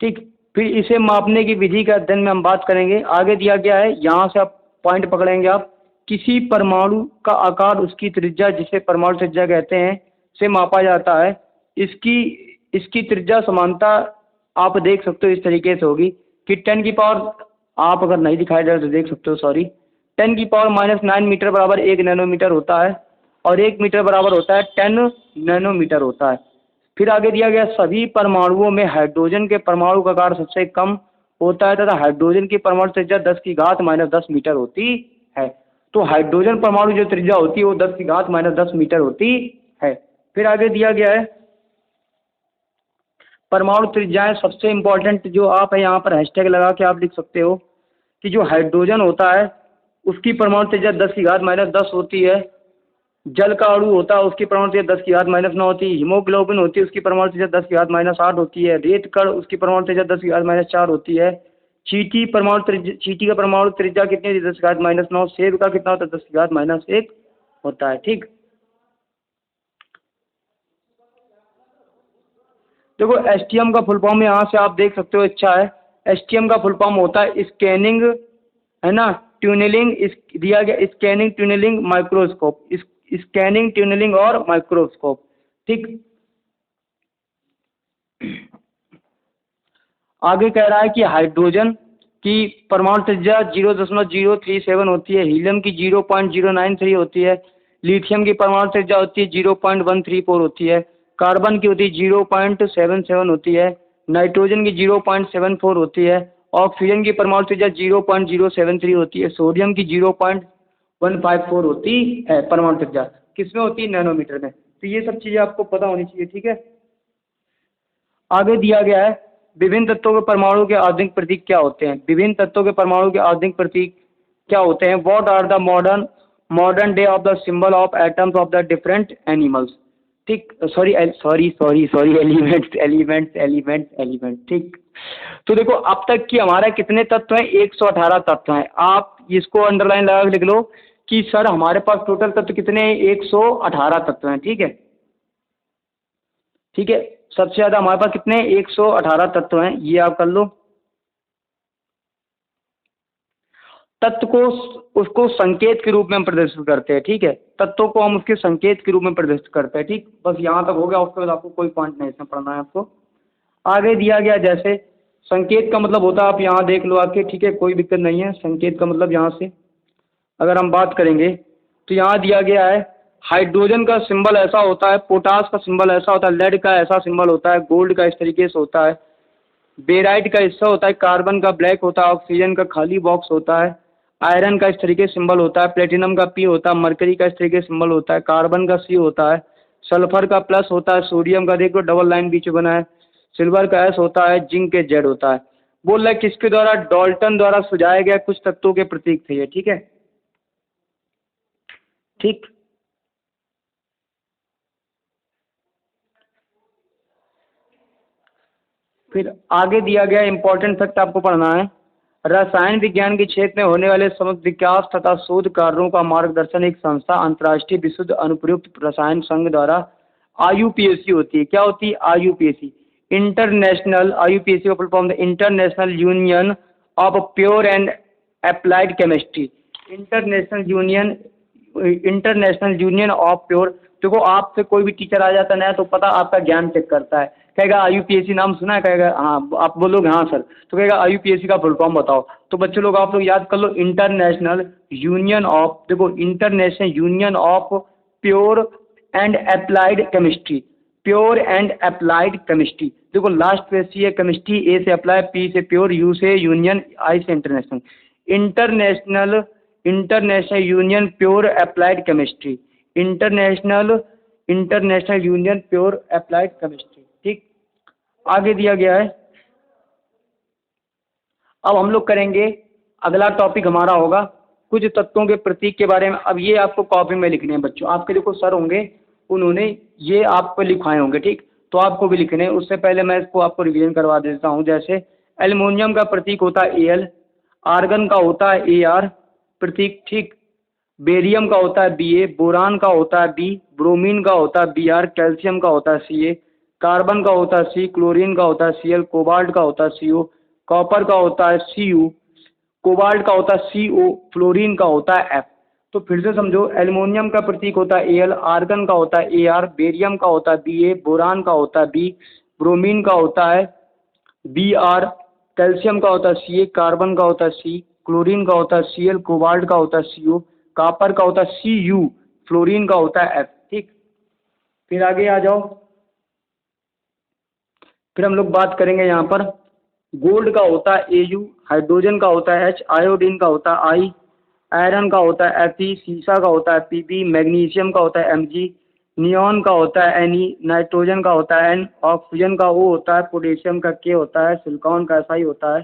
ठीक, फिर इसे मापने की विधि का अध्ययन में हम बात करेंगे। आगे दिया गया है, यहाँ से आप पॉइंट पकड़ेंगे आप, किसी परमाणु का आकार उसकी त्रिज्या, जिसे परमाणु त्रिज्या कहते हैं, से मापा जाता है। इसकी त्रिज्या समानता आप देख सकते हो इस तरीके से होगी कि 10 की पावर, आप अगर नहीं दिखाई दे रहा तो देख सकते हो, सॉरी, 10 की पावर -9 मीटर बराबर 1 नैनोमीटर होता है, और 1 मीटर बराबर होता है 10 नैनोमीटर होता है। फिर आगे दिया गया, सभी परमाणुओं में हाइड्रोजन के परमाणु का आकार सबसे कम होता है तथा हाइड्रोजन की परमाणु त्रिज्या 10⁻⁻10 मीटर होती है। तो हाइड्रोजन परमाणु जो त्रिज्या होती है वो 10⁻⁻10 मीटर होती है। फिर आगे दिया गया है, परमाणु त्रिज्याएं सबसे इम्पोर्टेंट जो आप है यहाँ पर हैशटैग लगा के आप लिख सकते हो कि जो हाइड्रोजन होता है उसकी परमाणु त्रिज्या 10⁻10 होती है। जल का अणु होता है उसकी परमाणु त्रिज्या 10⁻9 होती है। हीमोग्लोबिन होती है उसकी परमाणु त्रिज्या 10⁻8 होती है। रेत कण उसकी परमाणु त्रिज्या 10⁻4 होती है। चींटी का परमाणु त्रिज्या कितनी होती है, 10⁻9। सेब का कितना होता है, 10⁻1 होता है। ठीक, देखो एसटीएम का फुल फॉर्म यहाँ से आप देख सकते हो, अच्छा है। एसटीएम का फुल फॉर्म होता है स्कैनिंग, है ना, ट्यूनलिंग, दिया गया स्कैनिंग ट्यूनलिंग माइक्रोस्कोप, स्कैनिंग ट्यूनलिंग और माइक्रोस्कोप। ठीक, आगे कह रहा है कि हाइड्रोजन की परमाणु त्रिज्या 0.037 होती है। हीलियम की 0.093 होती है। लिथियम की परमाणु त्रिज्या होती है 0.134 होती है। कार्बन की होती है 0.77 होती है। नाइट्रोजन की 0.74 होती है। ऑक्सीजन की परमाणु त्रिज्या 0.073 होती है। सोडियम की 0.154 होती है परमाणु त्रिज्या। किसमें होती है, नैनोमीटर में। तो ये सब चीज़ें आपको पता होनी चाहिए। ठीक है, आगे दिया गया है, विभिन्न तत्वों के परमाणु के आधुनिक प्रतीक क्या होते हैं। विभिन्न तत्वों के परमाणु के आधुनिक प्रतीक क्या होते हैं। What are the modern day of the symbol of atoms of the different animals. ठीक, सॉरी एलिमेंट। ठीक, तो देखो अब तक कि हमारे कितने तत्व हैं, 118 तत्व हैं। आप इसको अंडरलाइन लगा के लिख लो कि सर हमारे पास टोटल तत्व कितने हैं, 118 तत्व हैं। ठीक है, ठीक है, सबसे ज़्यादा हमारे पास कितने, 118 तत्व हैं, ये आप कर लो। तत्व को उसको संकेत के रूप में हम प्रदर्शित करते हैं। ठीक है, तत्वों को हम उसके संकेत के रूप में प्रदर्शित करते हैं। ठीक, बस यहाँ तक हो गया, उसके बाद आपको कोई पॉइंट नहीं इसमें पढ़ना है आपको। आगे दिया गया, जैसे संकेत का मतलब होता है, आप यहाँ देख लो आके, ठीक है, कोई दिक्कत नहीं है। संकेत का मतलब यहाँ से अगर हम बात करेंगे तो यहाँ दिया गया है, हाइड्रोजन का सिंबल ऐसा होता है, पोटास का सिंबल ऐसा होता है, लेड का ऐसा सिंबल होता है, गोल्ड का इस तरीके से होता है, बेराइट का हिस्सा होता है, कार्बन का ब्लैक होता है, ऑक्सीजन का खाली बॉक्स होता है, आयरन का इस तरीके से सिंबल होता है, प्लेटिनम का पी होता है, मरकरी का इस तरीके से सिंबल होता है, कार्बन का सी होता है, सल्फर का प्लस होता है, सोडियम का देखो डबल लाइन बीच में बना है, सिल्वर का एस होता है, जिंक के जेड होता है। बोल रहा है किसके द्वारा, डाल्टन द्वारा सुझाया गया कुछ तत्वों के प्रतीक थे ये। ठीक है, ठीक, फिर आगे दिया गया इंपॉर्टेंट फैक्ट आपको पढ़ना है। रसायन विज्ञान के क्षेत्र में होने वाले समग्र विकास तथा शोध कार्यों का मार्गदर्शन एक संस्था अंतर्राष्ट्रीय विशुद्ध अनुप्रयुक्त रसायन संघ द्वारा IUPAC होती है। क्या होती है, IUPAC, इंटरनेशनल, IUPAC का full form international union of pure and applied chemistry. International union of pure देखो आपसे कोई भी टीचर आ जाता है नया तो पता आपका ज्ञान चेक करता है, कहेगा IUPAC नाम सुना है, कहेगा हाँ, आप बोलोगे हाँ सर, तो कहेगा IUPAC का फुल फॉर्म बताओ। तो बच्चे लोग आप लोग याद कर लो, इंटरनेशनल यूनियन ऑफ, देखो international union of pure and applied chemistry, pure and applied chemistry. देखो लास्ट पे सी है केमिस्ट्री, ए से अप्लाई, पी से प्योर, यू से यूनियन, आई से international. International, international union pure applied chemistry, international, international union pure applied chemistry. ठीक, आगे दिया गया है। अब हम लोग करेंगे, अगला टॉपिक हमारा होगा कुछ तत्वों के प्रतीक के बारे में। अब ये आपको कॉपी में लिखने हैं बच्चों, आपके देखो सर होंगे, उन्होंने ये आपको लिखवाए होंगे, ठीक, तो आपको भी लिखने हैं। उससे पहले मैं इसको आपको रिवीजन करवा देता हूँ। जैसे एल्युमिनियम का प्रतीक होता है Al, आर्गन का होता है Ar प्रतीक, ठीक, बेरियम का होता है Ba, बोरान का होता है B, ब्रोमीन का होता है Br, कैल्शियम का होता है Ca, कार्बन का होता है C, क्लोरीन का होता है Cl, कोबाल्ट का होता है Co, कॉपर का होता है Cu, कोबाल्ट का होता है CO, फ्लोरीन का होता है F। तो फिर से समझो, एल्युमिनियम का प्रतीक होता है Al, आर्गन का होता है Ar, बेरियम का होता है Ba, बोरान का होता है B, ब्रोमीन का होता है Br, कैल्शियम का होता है Ca, कार्बन का होता है C, क्लोरीन का होता है Cl, कोबाल्ट का होता है Co, कॉपर का होता है Cu, फ्लोरीन का होता है F। ठीक, फिर आगे आ जाओ। फिर हम लोग बात करेंगे यहाँ पर, गोल्ड का होता है Au, हाइड्रोजन का होता है H, आयोडीन का होता है I, आयरन का होता है Fe, सीसा का होता है Pb, मैग्नीशियम का होता है Mg, नियॉन का होता है Ne, नाइट्रोजन का होता है N, ऑक्सीजन का O होता है, पोटेशियम का K होता है, सिलिकॉन का Si होता है,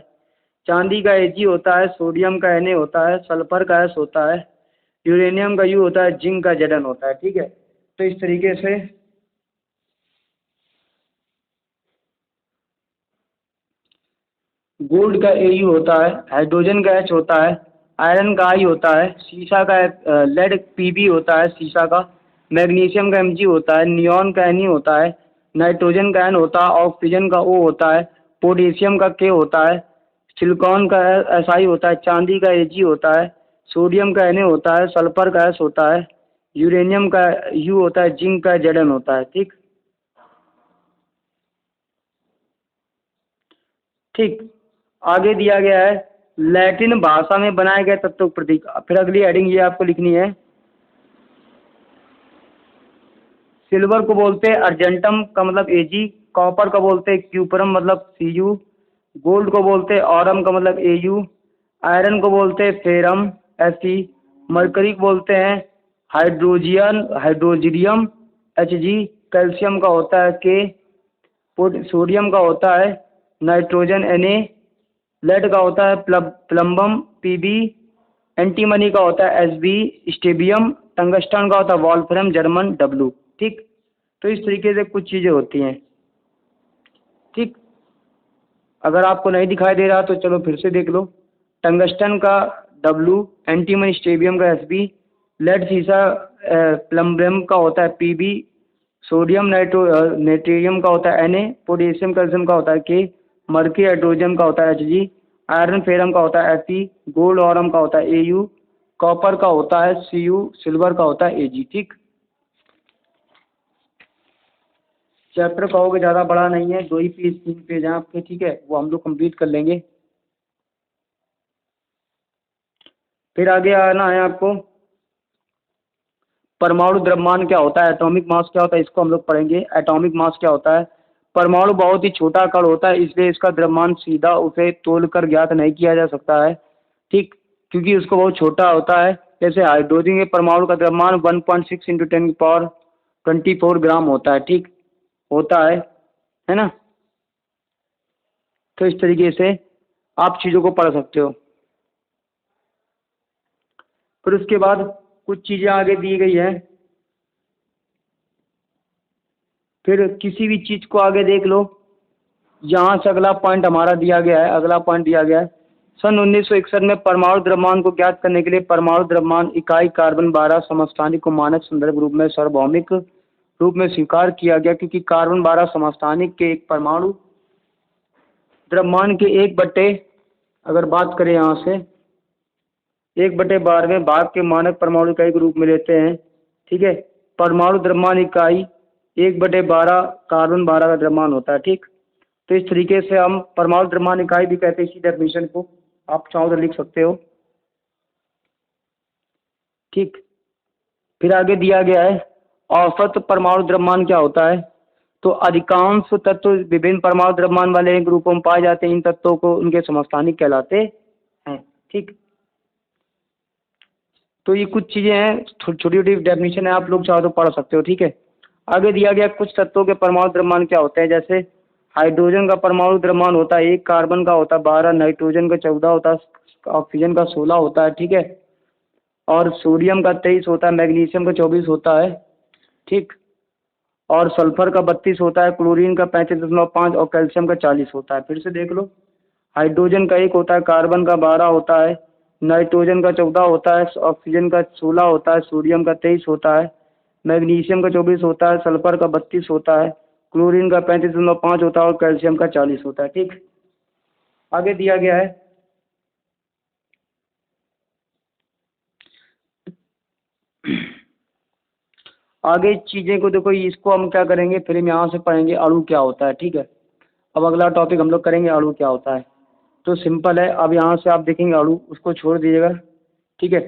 चांदी का Ag होता है, सोडियम का Na होता है, सल्फर का S होता है, यूरेनियम का U होता है, जिंक का Zn होता है। ठीक है, तो इस तरीके से गोल्ड का Au होता है, हाइड्रोजन का H होता है, आयरन का I होता है, सीसा का लेड Pb होता है, सीसा का, मैग्नीशियम का Mg होता है, नियॉन का Ne होता है, नाइट्रोजन का N होता है, ऑक्सीजन का O होता है, पोटेशियम का K होता है, सिलिकॉन का Si होता है, चांदी का Ag होता है, सोडियम का Na होता है, सल्फर का S होता है, यूरेनियम का U होता है, जिंक का Zn होता है। ठीक, ठीक, आगे दिया गया है लैटिन भाषा में बनाए गए तत्वों के प्रतीक। फिर अगली हेडिंग ये आपको लिखनी है, सिल्वर को बोलते हैं अर्जेंटम का मतलब Ag, कॉपर को बोलते हैं क्यूपरम मतलब Cu, गोल्ड को बोलते हैं ऑरम का मतलब Au, आयरन को बोलते हैं फेरम Fe, मरकरी को बोलते हैं हाइड्रोजीरियम Hg, कैल्शियम का होता है K, सोडियम का होता है नाइट्रोजन Na, लेड का होता है प्लम्बम Pb, एंटीमनी का होता है Sb, स्टेबियम, टंगस्टन का होता है वॉल्फ्रम जर्मन W। ठीक, तो इस तरीके से कुछ चीज़ें होती हैं। ठीक, अगर आपको नहीं दिखाई दे रहा तो चलो फिर से देख लो, टंगस्टन का W, एंटीमनी स्टेबियम का Sb, लेड सीसा प्लम्बम का होता है Pb, सोडियम नाइट्रियम का होता है Na, पोटेशियम कैल्शियम का होता है K, मर्क्यूरी हाइड्रोजन का होता है Hg, आयरन फेरम का होता है Fe, गोल्ड ऑरम का होता है Au, कॉपर का होता है Cu, सिल्वर का होता है Ag। ठीक, चैप्टर कहोगे ज़्यादा बड़ा नहीं है, 2 ही पेज 3 पेज हैं आपके, ठीक है, वो हम लोग कंप्लीट कर लेंगे। फिर आगे आना है आपको, परमाणु द्रव्यमान क्या होता है, एटॉमिक मास क्या होता है, इसको हम लोग पढ़ेंगे। एटॉमिक मास क्या होता है, परमाणु बहुत ही छोटा कण होता है, इसलिए इसका द्रव्यमान सीधा उसे तोल कर ज्ञात नहीं किया जा सकता है। ठीक, क्योंकि उसको बहुत छोटा होता है। जैसे हाइड्रोजन के परमाणु का द्रव्यमान 1.6 × 10⁻24 ग्राम होता है। ठीक, होता है ना। तो इस तरीके से आप चीज़ों को पढ़ सकते हो। फिर उसके बाद कुछ चीज़ें आगे दी गई है, फिर किसी भी चीज़ को आगे देख लो। यहाँ से अगला पॉइंट हमारा दिया गया है, अगला पॉइंट दिया गया है, सन 1961 में परमाणु द्रव्यमान को ज्ञात करने के लिए परमाणु द्रव्यमान इकाई कार्बन 12 समस्थानिक को मानक संदर्भ रूप में सार्वभौमिक रूप में स्वीकार किया गया, क्योंकि कार्बन 12 समस्थानिक के एक परमाणु द्रव्यमान के 1/, अगर बात करें यहाँ से 1/12वें भाग के मानक परमाणु इकाई के रूप में लेते हैं। ठीक है, परमाणु द्रव्यमान इकाई 1/12 कार्बन 12 का द्रव्यमान होता है। ठीक, तो इस तरीके से हम परमाणु द्रव्यमान इकाई भी कहते हैं इसी डेफिनेशन को, आप चाहो तो लिख सकते हो। ठीक, फिर आगे दिया गया है औसत परमाणु द्रव्यमान क्या होता है। तो अधिकांश तत्व विभिन्न परमाणु द्रव्यमान वाले ग्रुपों में पाए जाते हैं। इन तत्वों को उनके समस्थानिक कहलाते हैं। ठीक, तो ये कुछ चीजें हैं, छोटी छोटी डेफिनेशन है, आप लोग चाहो तो पढ़ सकते हो। ठीक है, आगे दिया गया कुछ तत्वों के परमाणु द्रव्यमान क्या होते हैं। जैसे हाइड्रोजन का परमाणु द्रव्यमान होता है 1, कार्बन का होता है 12, नाइट्रोजन का 14 होता है, ऑक्सीजन का 16 होता है। ठीक है, और सोडियम का 23 होता है, मैग्नीशियम का 24 होता है। ठीक, और सल्फर का 32 होता है, क्लोरीन का 35.5 और कैल्शियम का 40 होता है। फिर से देख लो, हाइड्रोजन का 1 होता है, कार्बन का 12 होता है, नाइट्रोजन का 14 होता है, ऑक्सीजन का 16 होता है, सोडियम का 23 होता है, मैग्नीशियम का 24 होता है, सल्फर का 32 होता है, क्लोरीन का 35.5 होता है और कैल्शियम का 40 होता है। ठीक, आगे दिया गया है आगे चीजें को देखो, इसको हम क्या करेंगे, फिर हम यहाँ से पढ़ेंगे अणु क्या होता है। ठीक है, अब अगला टॉपिक हम लोग करेंगे अणु क्या होता है। तो सिंपल है, अब यहाँ से आप देखेंगे अणु, उसको छोड़ दीजिएगा। ठीक है,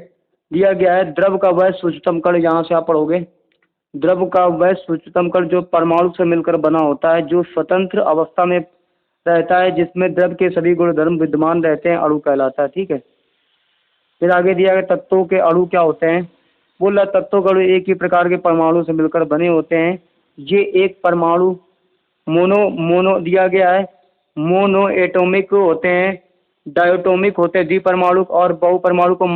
दिया गया है द्रव का वह सूक्ष्मतम कण, यहाँ से आप पढ़ोगे द्रव का वह सूक्ष्मतम कण जो परमाणु से मिलकर बना होता है, जो स्वतंत्र अवस्था में रहता है, जिसमें द्रव के सभी गुणधर्म विद्यमान रहते हैं, अणु कहलाता है। ठीक है, फिर आगे दिया गया तत्वों के अणु क्या होते हैं। बोल रहा तत्वों के अणु एक ही प्रकार के परमाणु से मिलकर बने होते हैं। ये एक परमाणु मोनो दिया गया है, मोनो एटॉमिक होते हैं, डायोटॉमिक होते हैं द्विपरमाणु, और बहुपरमाणु को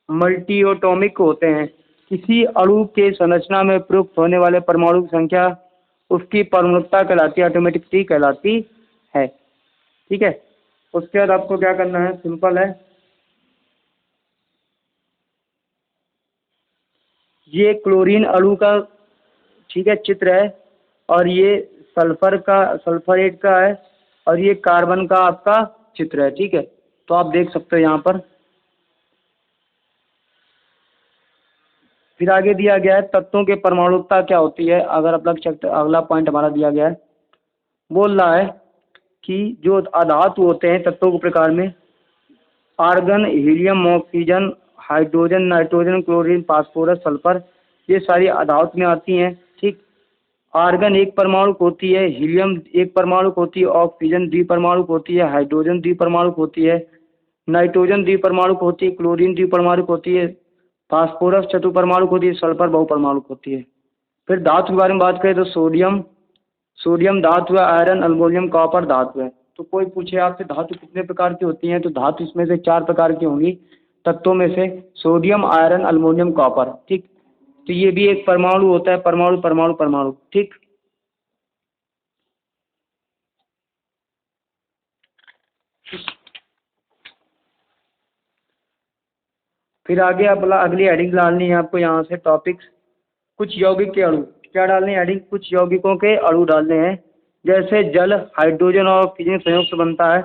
मल्टीएटॉमिक होते हैं। किसी अणु के संरचना में प्रयुक्त होने वाले परमाणु की संख्या उसकी परमाणुकता कहलाती है, ऑटोमेटिसिटी कहलाती है। ठीक है, उसके बाद आपको क्या करना है, सिंपल है, ये क्लोरीन अणु का ठीक है चित्र है, और ये सल्फरेट का है, और ये कार्बन का आपका चित्र है। ठीक है, तो आप देख सकते हो यहाँ पर। फिर आगे दिया गया है तत्वों के परमाणुकता क्या होती है। अगर आप लग सकते, अगला पॉइंट हमारा दिया गया है, बोल रहा है कि जो अधातु होते हैं तत्वों के प्रकार में, argon, helium, oxygen, hydrogen, nitrogen, chlorine, phosphorus, sulphur, ये सारी अधातु में आती हैं। ठीक, आर्गन एक परमाणु होती है, हीलियम एक परमाणु होती है, ऑक्सीजन द्विपरमाणु होती है, हाइड्रोजन द्विपरमाणु होती है, नाइट्रोजन द्विपरमाणु होती है, क्लोरीन द्विपरमाणु होती है, फास्फोरस चतुपरमाणु होती है, सल्फर बहुपरमाणु होती है। फिर धातु के बारे में बात करें तो सोडियम धातु है, आयरन, अल्मोनियम, कॉपर धातु है। तो कोई पूछे आपसे धातु कितने प्रकार की होती हैं, तो धातु इसमें से 4 प्रकार की होंगी तत्वों में से, सोडियम, आयरन, अल्मोनियम, कॉपर। ठीक, तो ये भी एक परमाणु होता है, परमाणु परमाणु परमाणु। ठीक, फिर आगे अगली हेडिंग डालनी है आपको, यहाँ से टॉपिक्स कुछ यौगिक के अणु क्या डालने हैं, हेडिंग कुछ यौगिकों के अणु डालने हैं। जैसे जल हाइड्रोजन और ऑक्सीजन संयोग से बनता है,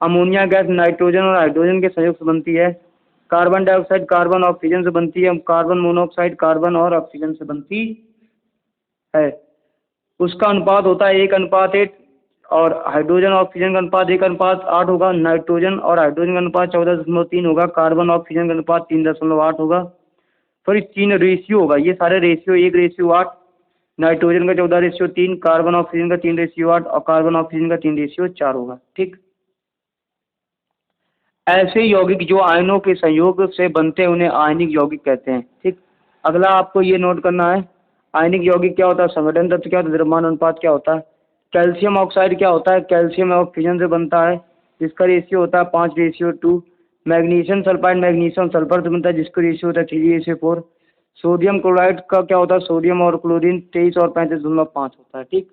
अमोनिया गैस नाइट्रोजन और हाइड्रोजन के संयोग से बनती है, कार्बन डाइऑक्साइड कार्बन ऑक्सीजन से बनती है, कार्बन मोनोऑक्साइड कार्बन और ऑक्सीजन से बनती है। उसका अनुपात होता है 1:8, और हाइड्रोजन और ऑक्सीजन का अनुपात 1:8 होगा, नाइट्रोजन और हाइड्रोजन का अनुपात 14.3 होगा, कार्बन और ऑक्सीजन का अनुपात 3.8 होगा। सॉरी 3 रेशियो होगा, ये सारे रेशियो 1:8, नाइट्रोजन का 14:3, कार्बन ऑक्सीजन का 3:8 और कार्बन ऑक्सीजन का 3:4 होगा। ठीक, ऐसे यौगिक जो आयनों के संयोग से बनते हैं उन्हें आयनिक यौगिक कहते हैं। ठीक, अगला आपको ये नोट करना है, आयनिक यौगिक क्या होता है, संगठन तत्व क्या होता है, द्रव्यमान अनुपात क्या होता है। कैल्शियम ऑक्साइड क्या होता है, कैल्शियम ऑक्सीजन से बनता है, जिसका रेशियो होता है 5:2। मैग्नीशियम सल्फाइड मैग्नीशियम सल्फर से बनता है, जिसका रेशियो होता है 3:4। सोडियम क्लोराइड का क्या होता है, सोडियम और क्लोरीन 23 और 35.5 होता है। ठीक,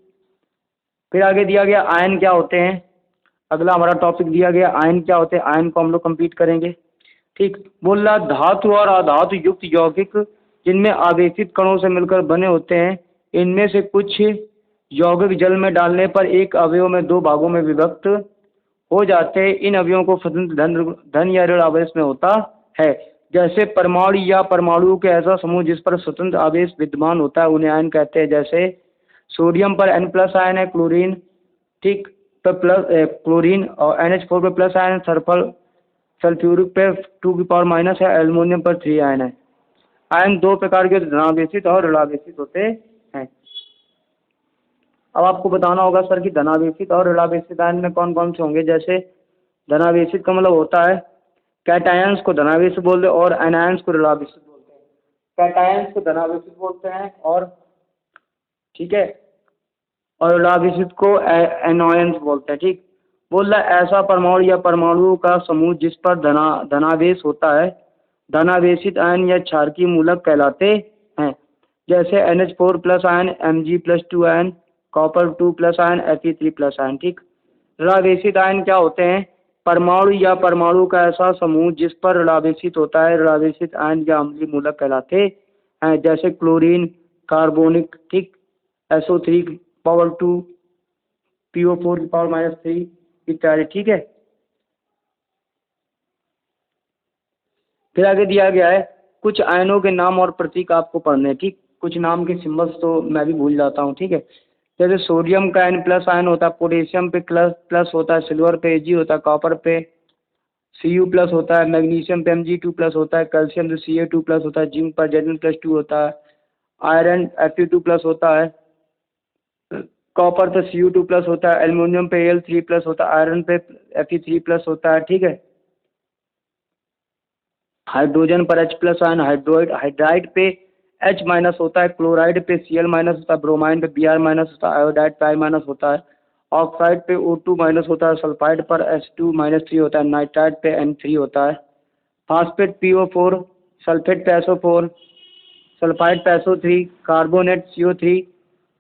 फिर आगे दिया गया आयन क्या होते हैं। अगला हमारा टॉपिक दिया गया आयन क्या होते हैं, आयन को हम लोग कंप्लीट करेंगे। ठीक, बोल रहा धातु और अधातु युक्त यौगिक जिनमें आवेशित कणों से मिलकर बने होते हैं, इनमें से कुछ यौगिक जल में डालने पर एक अवयव में 2 भागों में विभक्त हो जाते हैं। इन अवयवों को स्वतंत्र धन या ऋण आवेश में होता है। जैसे परमाणु या परमाणुओं के ऐसा समूह जिस पर स्वतंत्र आवेश विद्यमान होता है उन्हें आयन कहते हैं। जैसे सोडियम पर N+ आयन है क्लोरीन, ठीक, तो प्लस क्लोरीन, और NH4 पे प्लस आयन, सल्फ्यूरिक पे 2⁻⁻ है, एल्युमिनियम पर 3 आयन है। आयन दो प्रकार के धनावेशित और ऋणावेशित होते हैं। अब आपको बताना होगा सर कि धनावेशित और ऋणावेशित आयन में कौन कौन से होंगे। जैसे धनावेशित का मतलब होता है कैटायंस को धनावेशित बोलते हैं और एनायंस को ऋणावेशित बोलते हैं। कैटायंस को धनावेशित बोलते हैं और ठीक है, और ऋणावेशित को एनोयंस बोलते हैं। ठीक, बोल रहा है ऐसा परमाणु या परमाणुओं का समूह जिस पर धनावेश होता है धनावेशित आयन या क्षारकीय मूलक कहलाते हैं। जैसे NH4+ ion, Mg+2 ion, copper 2+ ion, Fe3+ ion. ठीक, ऋणावेशित आयन क्या होते हैं? परमाणु या परमाणु का ऐसा समूह जिस पर ऋणावेशित होता है ऋणावेशित आयन या अम्लीय मूलक कहलाते हैं। जैसे क्लोरीन, कार्बोनिक, ठीक, SO3 PO4 इत्यादि। ठीक है, फिर आगे दिया गया है कुछ आयनों के नाम और प्रतीक आपको पढ़ने हैं। ठीक, कुछ नाम के सिंबल्स तो मैं भी भूल जाता हूँ। ठीक है, जैसे सोडियम का N+ आयन होता है, पोटेशियम पे प्लस होता है, सिल्वर पे Ag होता है, कॉपर पे Cu+ होता है, मैग्नीशियम पे Mg2+ होता है, कैल्शियम पे Ca2+ होता है, जिंक पर Zn+2 होता है, आयरन Fe2+ होता है, कॉपर पे Cu2+ होता है, एल्युमिनियम पे Al3+ होता है, आयरन पे Fe3+ होता है। ठीक है, हाइड्रोजन पर H+ आयन, हाइड्राइड पे H- होता है, क्लोराइड पे Cl- होता है, ब्रोमाइन पे Br- होता है, आयोडाइड पे I- होता है, ऑक्साइड पे O2- होता है, सल्फाइड पर H2- होता है, नाइट्राइड पे N3 होता है, फास्फेट PO4, सल्फेट पे SO4, सल्फाइड पे SO3, कार्बोनेट CO3।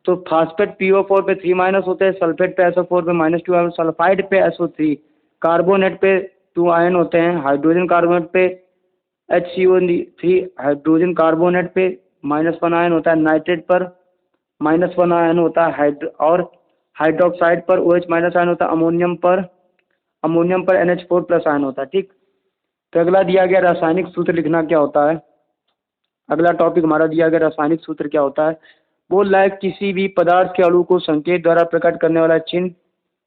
तो फास्फेट PO4 पे 3- होते हैं, सल्फेट पे SO4 पे -2, सल्फाइड पे SO3, कार्बोनेट पे 2 आयन होते हैं, हाइड्रोजन कार्बोनेट पे HCO3, हाइड्रोजन कार्बोनेट पे -1 आयन होता है, नाइट्रेट पर -1 आयन होता है, और हाइड्रोक्साइड पर OH- आयन होता है, अमोनियम पर NH4+ आयन होता है। ठीक, तो अगला दिया गया रासायनिक सूत्र लिखना क्या होता है। अगला टॉपिक हमारा दिया गया रासायनिक सूत्र क्या होता है। बोल रहा है किसी भी पदार्थ के अणु को संकेत द्वारा प्रकट करने वाला चिन्ह,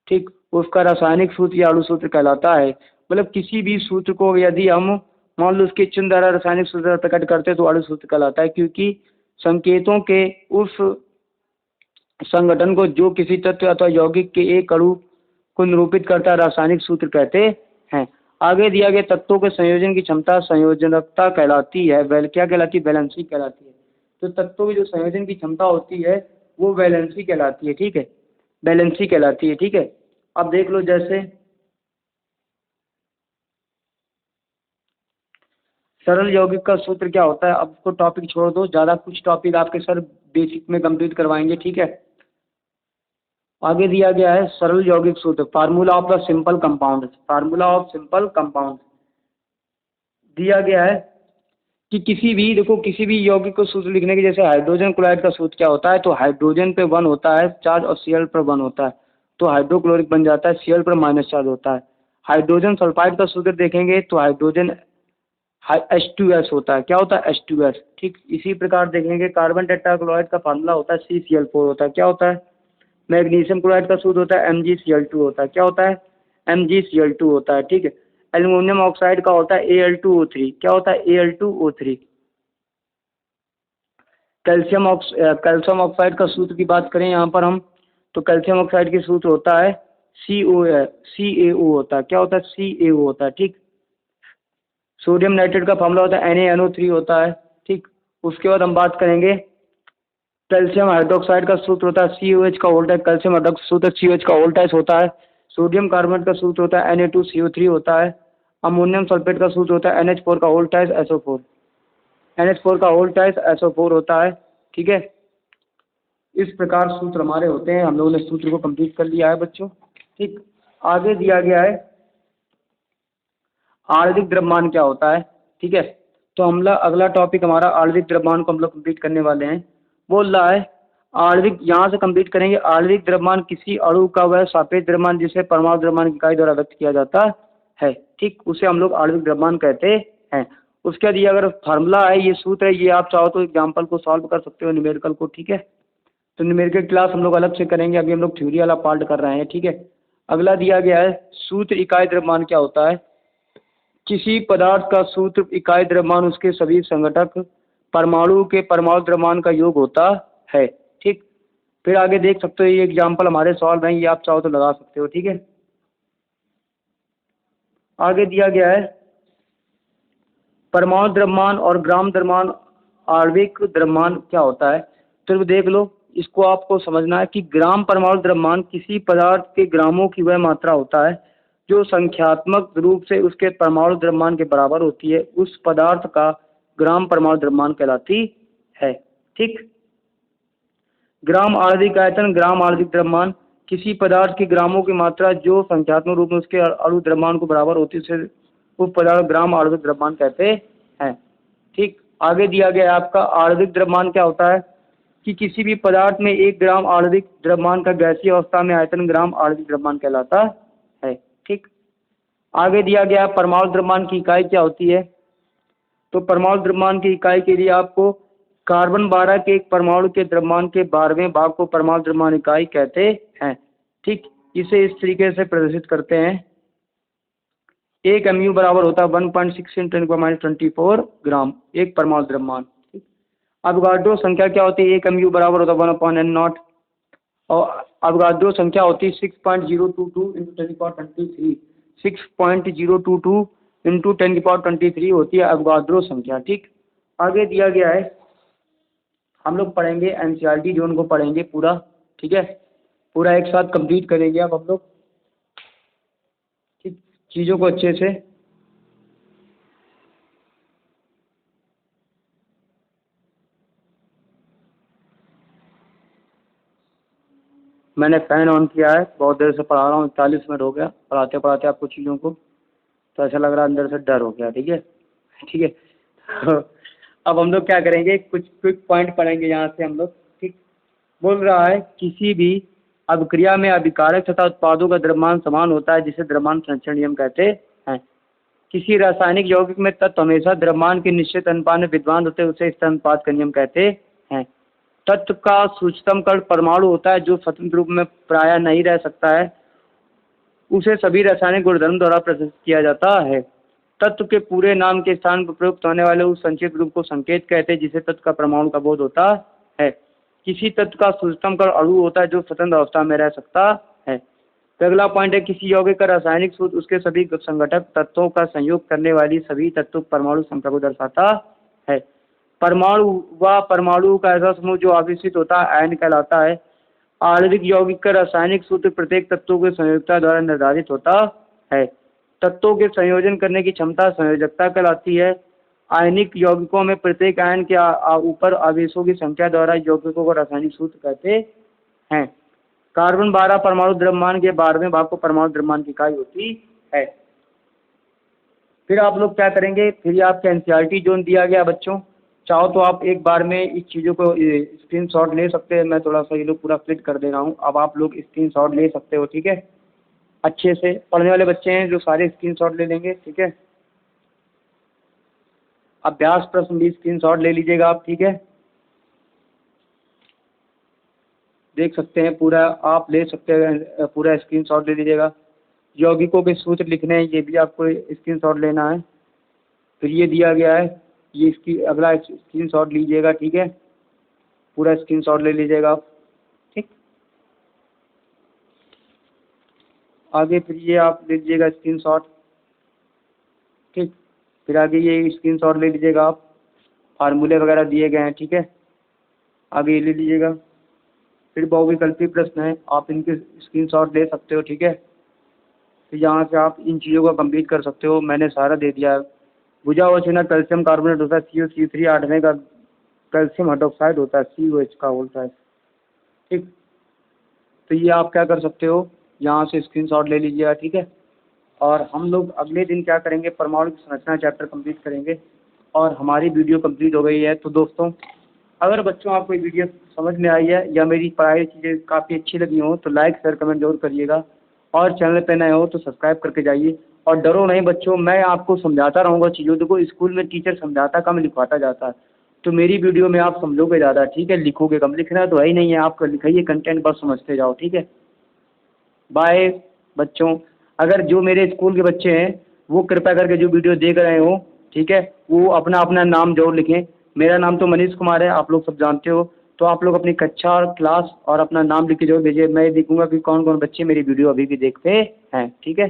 ठीक, उसका रासायनिक सूत्र या अणु सूत्र कहलाता है। मतलब किसी भी सूत्र को यदि हम मान लो उसके चिन्ह द्वारा रासायनिक सूत्र प्रकट करते हैं तो अणु सूत्र कहलाता है, क्योंकि संकेतों के उस संगठन को जो किसी तत्व अथवा यौगिक के एक अणु को निरूपित करता है रासायनिक सूत्र कहते हैं। आगे दिया गया तत्वों के संयोजन की क्षमता संयोजनकता कहलाती है। क्या कहलाती है? वैलेंसी कहलाती है। तो तत्वों की जो संयोजन की क्षमता होती है वो वैलेंसी कहलाती है। ठीक है, वैलेंसी कहलाती है। ठीक है, अब देख लो जैसे सरल यौगिक का सूत्र क्या होता है। अब तो टॉपिक छोड़ दो, ज़्यादा कुछ टॉपिक आपके सर बेसिक में कंप्लीट करवाएंगे। ठीक है, आगे दिया गया है सरल यौगिक सूत्र, formula of the simple compound. Formula of simple compound दिया गया है कि किसी भी देखो किसी भी यौगिक को सूत्र लिखने के, जैसे हाइड्रोजन क्लोराइड का सूत्र क्या होता है, तो हाइड्रोजन पे 1 होता है चार्ज और Cl पर 1 होता है, तो हाइड्रोक्लोरिक बन जाता है, Cl पर माइनस चार्ज होता है। हाइड्रोजन सल्फाइड का सूत्र देखेंगे तो हाइड्रोजन H2S होता है। क्या होता है? H2S। ठीक, इसी प्रकार देखेंगे कार्बन टेट्राक्लोराइड का फार्मूला होता है CCl4 होता है। क्या होता है? मैग्नीशियम क्लोराइड का सूत्र होता है MgCl2 होता है। क्या होता है? MgCl2 होता है। ठीक है, एल्युमिनियम ऑक्साइड का होता है Al2O3। क्या होता है? Al2O3। कैल्शियम ऑक्साइड का सूत्र की बात करें यहाँ पर हम, तो कैल्शियम ऑक्साइड की सूत्र होता है CaO होता है। क्या होता है? CaO होता है। ठीक, सोडियम नाइट्रेट का फार्मूला होता है NaNO3 होता है। ठीक, उसके बाद हम बात करेंगे कैल्शियम हाइड्रोक्साइड का सूत्र होता है COH का वोल्टाइज, कैल्शियम हाइड्रोक्साइड सूत्र COH का वोल्टाइज होता है। सोडियम कार्बोनेट का सूत्र होता है Na2CO3 होता है। अमोनियम सल्फेट का सूत्र होता है NH4 का वोल्टाइज SO4, NH4 का वोल्टाइज SO4 होता है। ठीक है, इस प्रकार सूत्र हमारे होते हैं। हम लोगों ने सूत्र को कंप्लीट कर लिया है बच्चों। ठीक, आगे दिया गया है आणविक द्रव्यमान क्या होता है। ठीक है, तो हम लोग अगला टॉपिक हमारा आणविक द्रव्यमान को हम लोग कंप्लीट करने वाले हैं। बोल रहा है आणविक, यहाँ से कंप्लीट करेंगे। आणविक द्रव्यमान किसी अणु का वह सापेक्ष द्रव्यमान जिसे परमाणु द्रव्यमान की इकाई द्वारा व्यक्त किया जाता है। ठीक, उसे हम लोग आणविक द्रव्यमान कहते हैं। उसके बाद ये अगर फार्मूला है, ये सूत्र है, ये आप चाहो तो एग्जाम्पल को सॉल्व कर सकते हो, न्यूमेरिकल को, ठीक है। तो न्यूमेरिकल क्लास हम लोग अलग से करेंगे, अभी हम लोग थ्योरी वाला पार्ट कर रहे हैं, ठीक है। अगला दिया गया है सूत्र इकाई द्रव्यमान क्या होता है। किसी पदार्थ का सूत्र इकाई द्रव्यमान उसके सभी संघटक परमाणु के परमाणु द्रव्यमान का योग होता है, ठीक। फिर आगे देख सकते हो, ये एग्जाम्पल हमारे सॉल्व हैं, ये आप चाहो तो लगा सकते हो, ठीक है। आगे दिया गया है परमाणु द्रव्यमान और ग्राम द्रव्यमान आणविक द्रव्यमान क्या होता है। तो देख लो, इसको आपको समझना है कि ग्राम परमाणु द्रव्यमान किसी पदार्थ के ग्रामों की वह मात्रा होता है जो संख्यात्मक रूप से उसके परमाणु द्रव्यमान के बराबर होती है, उस पदार्थ का ग्राम परमाणु द्रव्यमान कहलाती है, ठीक। ग्राम आणविक आयतन, ग्राम आणविक द्रव्यमान किसी पदार्थ के ग्रामों की मात्रा जो संख्यात्मक रूप में उसके अणु द्रव्यमान को बराबर होती है, उसे उस पदार्थ ग्राम आणविक द्रव्यमान कहते हैं, ठीक। आगे दिया गया है आपका आणविक द्रव्यमान क्या होता है कि किसी भी पदार्थ में 1 ग्राम आणविक द्रव्यमान का गैसीय अवस्था में आयतन ग्राम आणविक द्रव्यमान कहलाता है, ठीक। आगे दिया गया परमाणु द्रव्यमान की इकाई क्या होती है। तो परमाणु द्रव्यमान की इकाई के लिए आपको कार्बन 12 के एक परमाणु के द्रव्यमान के 12वें भाग को परमाणु द्रव्यमान इकाई कहते हैं, ठीक। इसे इस तरीके से प्रदर्शित करते हैं, 1 mu बराबर होता है 1.6 × 10⁻24 ग्राम, एक परमाणु द्रव्यमान, ठीक। अवगाड्रो संख्या क्या होती है, 1 mu बराबर होता है 1/n0, और अवगाड्रो संख्या होती है 6.022 × 10⁻23, 6.022 × 10⁻23 होती है अवगाड्रो संख्या, ठीक। आगे दिया गया है, हम लोग पढ़ेंगे एनसीईआरटी जोन को पढ़ेंगे पूरा, ठीक है, पूरा एक साथ कंप्लीट करेंगे अब हम लोग, ठीक, चीज़ों को अच्छे से। मैंने फ़ैन ऑन किया है, बहुत देर से पढ़ा रहा हूँ, 41 मिनट हो गया पढ़ाते पढ़ाते आपको चीज़ों को, तो ऐसा लग रहा है अंदर से डर हो गया, ठीक है, ठीक है। तो अब हम लोग क्या करेंगे, कुछ क्विक पॉइंट पढ़ेंगे यहाँ से हम लोग, ठीक। बोल रहा है किसी भी अभिक्रिया में अभिकारक तथा उत्पादों का द्रव्यमान समान होता है, जिसे द्रव्यमान संरक्षण नियम कहते हैं। किसी रासायनिक यौगिक में तत्व हमेशा द्रव्यमान के निश्चित अनुपात में विद्यमान होते हैं, उसे इस अनुपात का नियम कहते हैं। तत्व का सूक्ष्मतम कण परमाणु होता है जो स्वतंत्र रूप में प्रायः नहीं रह सकता है, उसे सभी रासायनिक गुणधर्म द्वारा प्रदर्शित किया जाता है। तत्व के पूरे नाम के स्थान पर प्रयुक्त होने वाले उस संक्षिप्त रूप को संकेत कहते हैं, जिसे तत्व का परमाणु का बोध होता है। किसी तत्व का सूक्ष्मतम कण अणु होता है जो स्वतंत्र अवस्था में रह सकता है। तो अगला पॉइंट है, किसी यौगिक का रासायनिक सूत्र उसके सभी संघटक तत्वों का संयोग करने वाली सभी तत्व परमाणु संख्या को दर्शाता है। परमाणु व परमाणु का ऐसा समूह जो आवेशित होता है आयन कहलाता है। आणविक यौगिक का रासायनिक सूत्र प्रत्येक तत्वों के संयोजकता द्वारा निर्धारित होता है। तत्वों के संयोजन करने की क्षमता संयोजकता कहलाती है। आयनिक यौगिकों में प्रत्येक आयन के ऊपर आवेशों की संख्या द्वारा यौगिकों को रासायनिक सूत्र कहते हैं। कार्बन 12 परमाणु द्रव्यमान के 12वें भाग को परमाणु द्रव्यमान की इकाई होती है। फिर आप लोग क्या करेंगे, फिर ये आपका एनसीईआरटी जोन दिया गया बच्चों, चाहो तो आप एक बार में इस चीज़ों को स्क्रीनशॉट ले सकते हैं। मैं थोड़ा सा ये लोग पूरा फिट कर दे रहा हूँ, अब आप लोग स्क्रीनशॉट ले सकते हो, ठीक है। अच्छे से पढ़ने वाले बच्चे हैं जो सारे स्क्रीनशॉट ले लेंगे, ठीक है। अभ्यास प्रश्न भी स्क्रीनशॉट ले लीजिएगा आप, ठीक है। देख सकते हैं पूरा, आप ले सकते हैं, पूरा स्क्रीनशॉट ले लीजिएगा। यौगिकों के सूत्र लिखने हैं, ये भी आपको स्क्रीनशॉट लेना है। फिर ये दिया गया है, ये इसकी अगला स्क्रीनशॉट लीजिएगा, ठीक है। पूरा स्क्रीनशॉट ले लीजिएगा आप, ठीक। आगे फिर ये आप ले लीजिएगा स्क्रीनशॉट, ठीक। फिर आगे ये स्क्रीनशॉट ले लीजिएगा आप, फार्मूले वगैरह दिए गए हैं, ठीक है। आगे ये ले लीजिएगा। फिर बहुविकल्पी प्रश्न है, आप इनके स्क्रीनशॉट ले सकते हो, ठीक है। फिर यहाँ से आप इन चीज़ों को कंप्लीट कर सकते हो, मैंने सारा दे दिया है। बुझा हुआ चूना कैल्शियम कार्बोनेट होता है CuCl3, 8वें का कैल्शियम हाइड्रोक्साइड होता है COH का होता है, ठीक। तो ये आप क्या कर सकते हो, यहाँ से स्क्रीनशॉट ले लीजिएगा, ठीक है। और हम लोग अगले दिन क्या करेंगे, परमाणु की संरचना चैप्टर कंप्लीट करेंगे। और हमारी वीडियो कंप्लीट हो गई है। तो दोस्तों, अगर बच्चों आपको ये वीडियो समझ में आई है या मेरी पढ़ाई चीज़ें काफ़ी अच्छी लगी हो तो लाइक शेयर कमेंट जरूर करिएगा, और चैनल पे नए हो तो सब्सक्राइब करके जाइए। और डरो नहीं बच्चों, मैं आपको समझाता रहूँगा चीज़ों। देखो स्कूल में टीचर समझाता कम लिखवाता जाता है, तो मेरी वीडियो में आप समझोगे ज़्यादा, ठीक है, लिखोगे कम। लिखना तो है ही नहीं है, आप लिखाइए कंटेंट, बस समझते जाओ, ठीक है। बाय बच्चों। अगर जो मेरे स्कूल के बच्चे हैं वो कृपया करके जो वीडियो देख रहे हो, ठीक है, वो अपना अपना नाम जरूर लिखें। मेरा नाम तो मनीष कुमार है, आप लोग सब जानते हो। तो आप लोग अपनी कक्षा और क्लास और अपना नाम लिख के जरूर भेजिए। मैं देखूंगा कि कौन कौन बच्चे मेरी वीडियो अभी भी देखते हैं, ठीक है।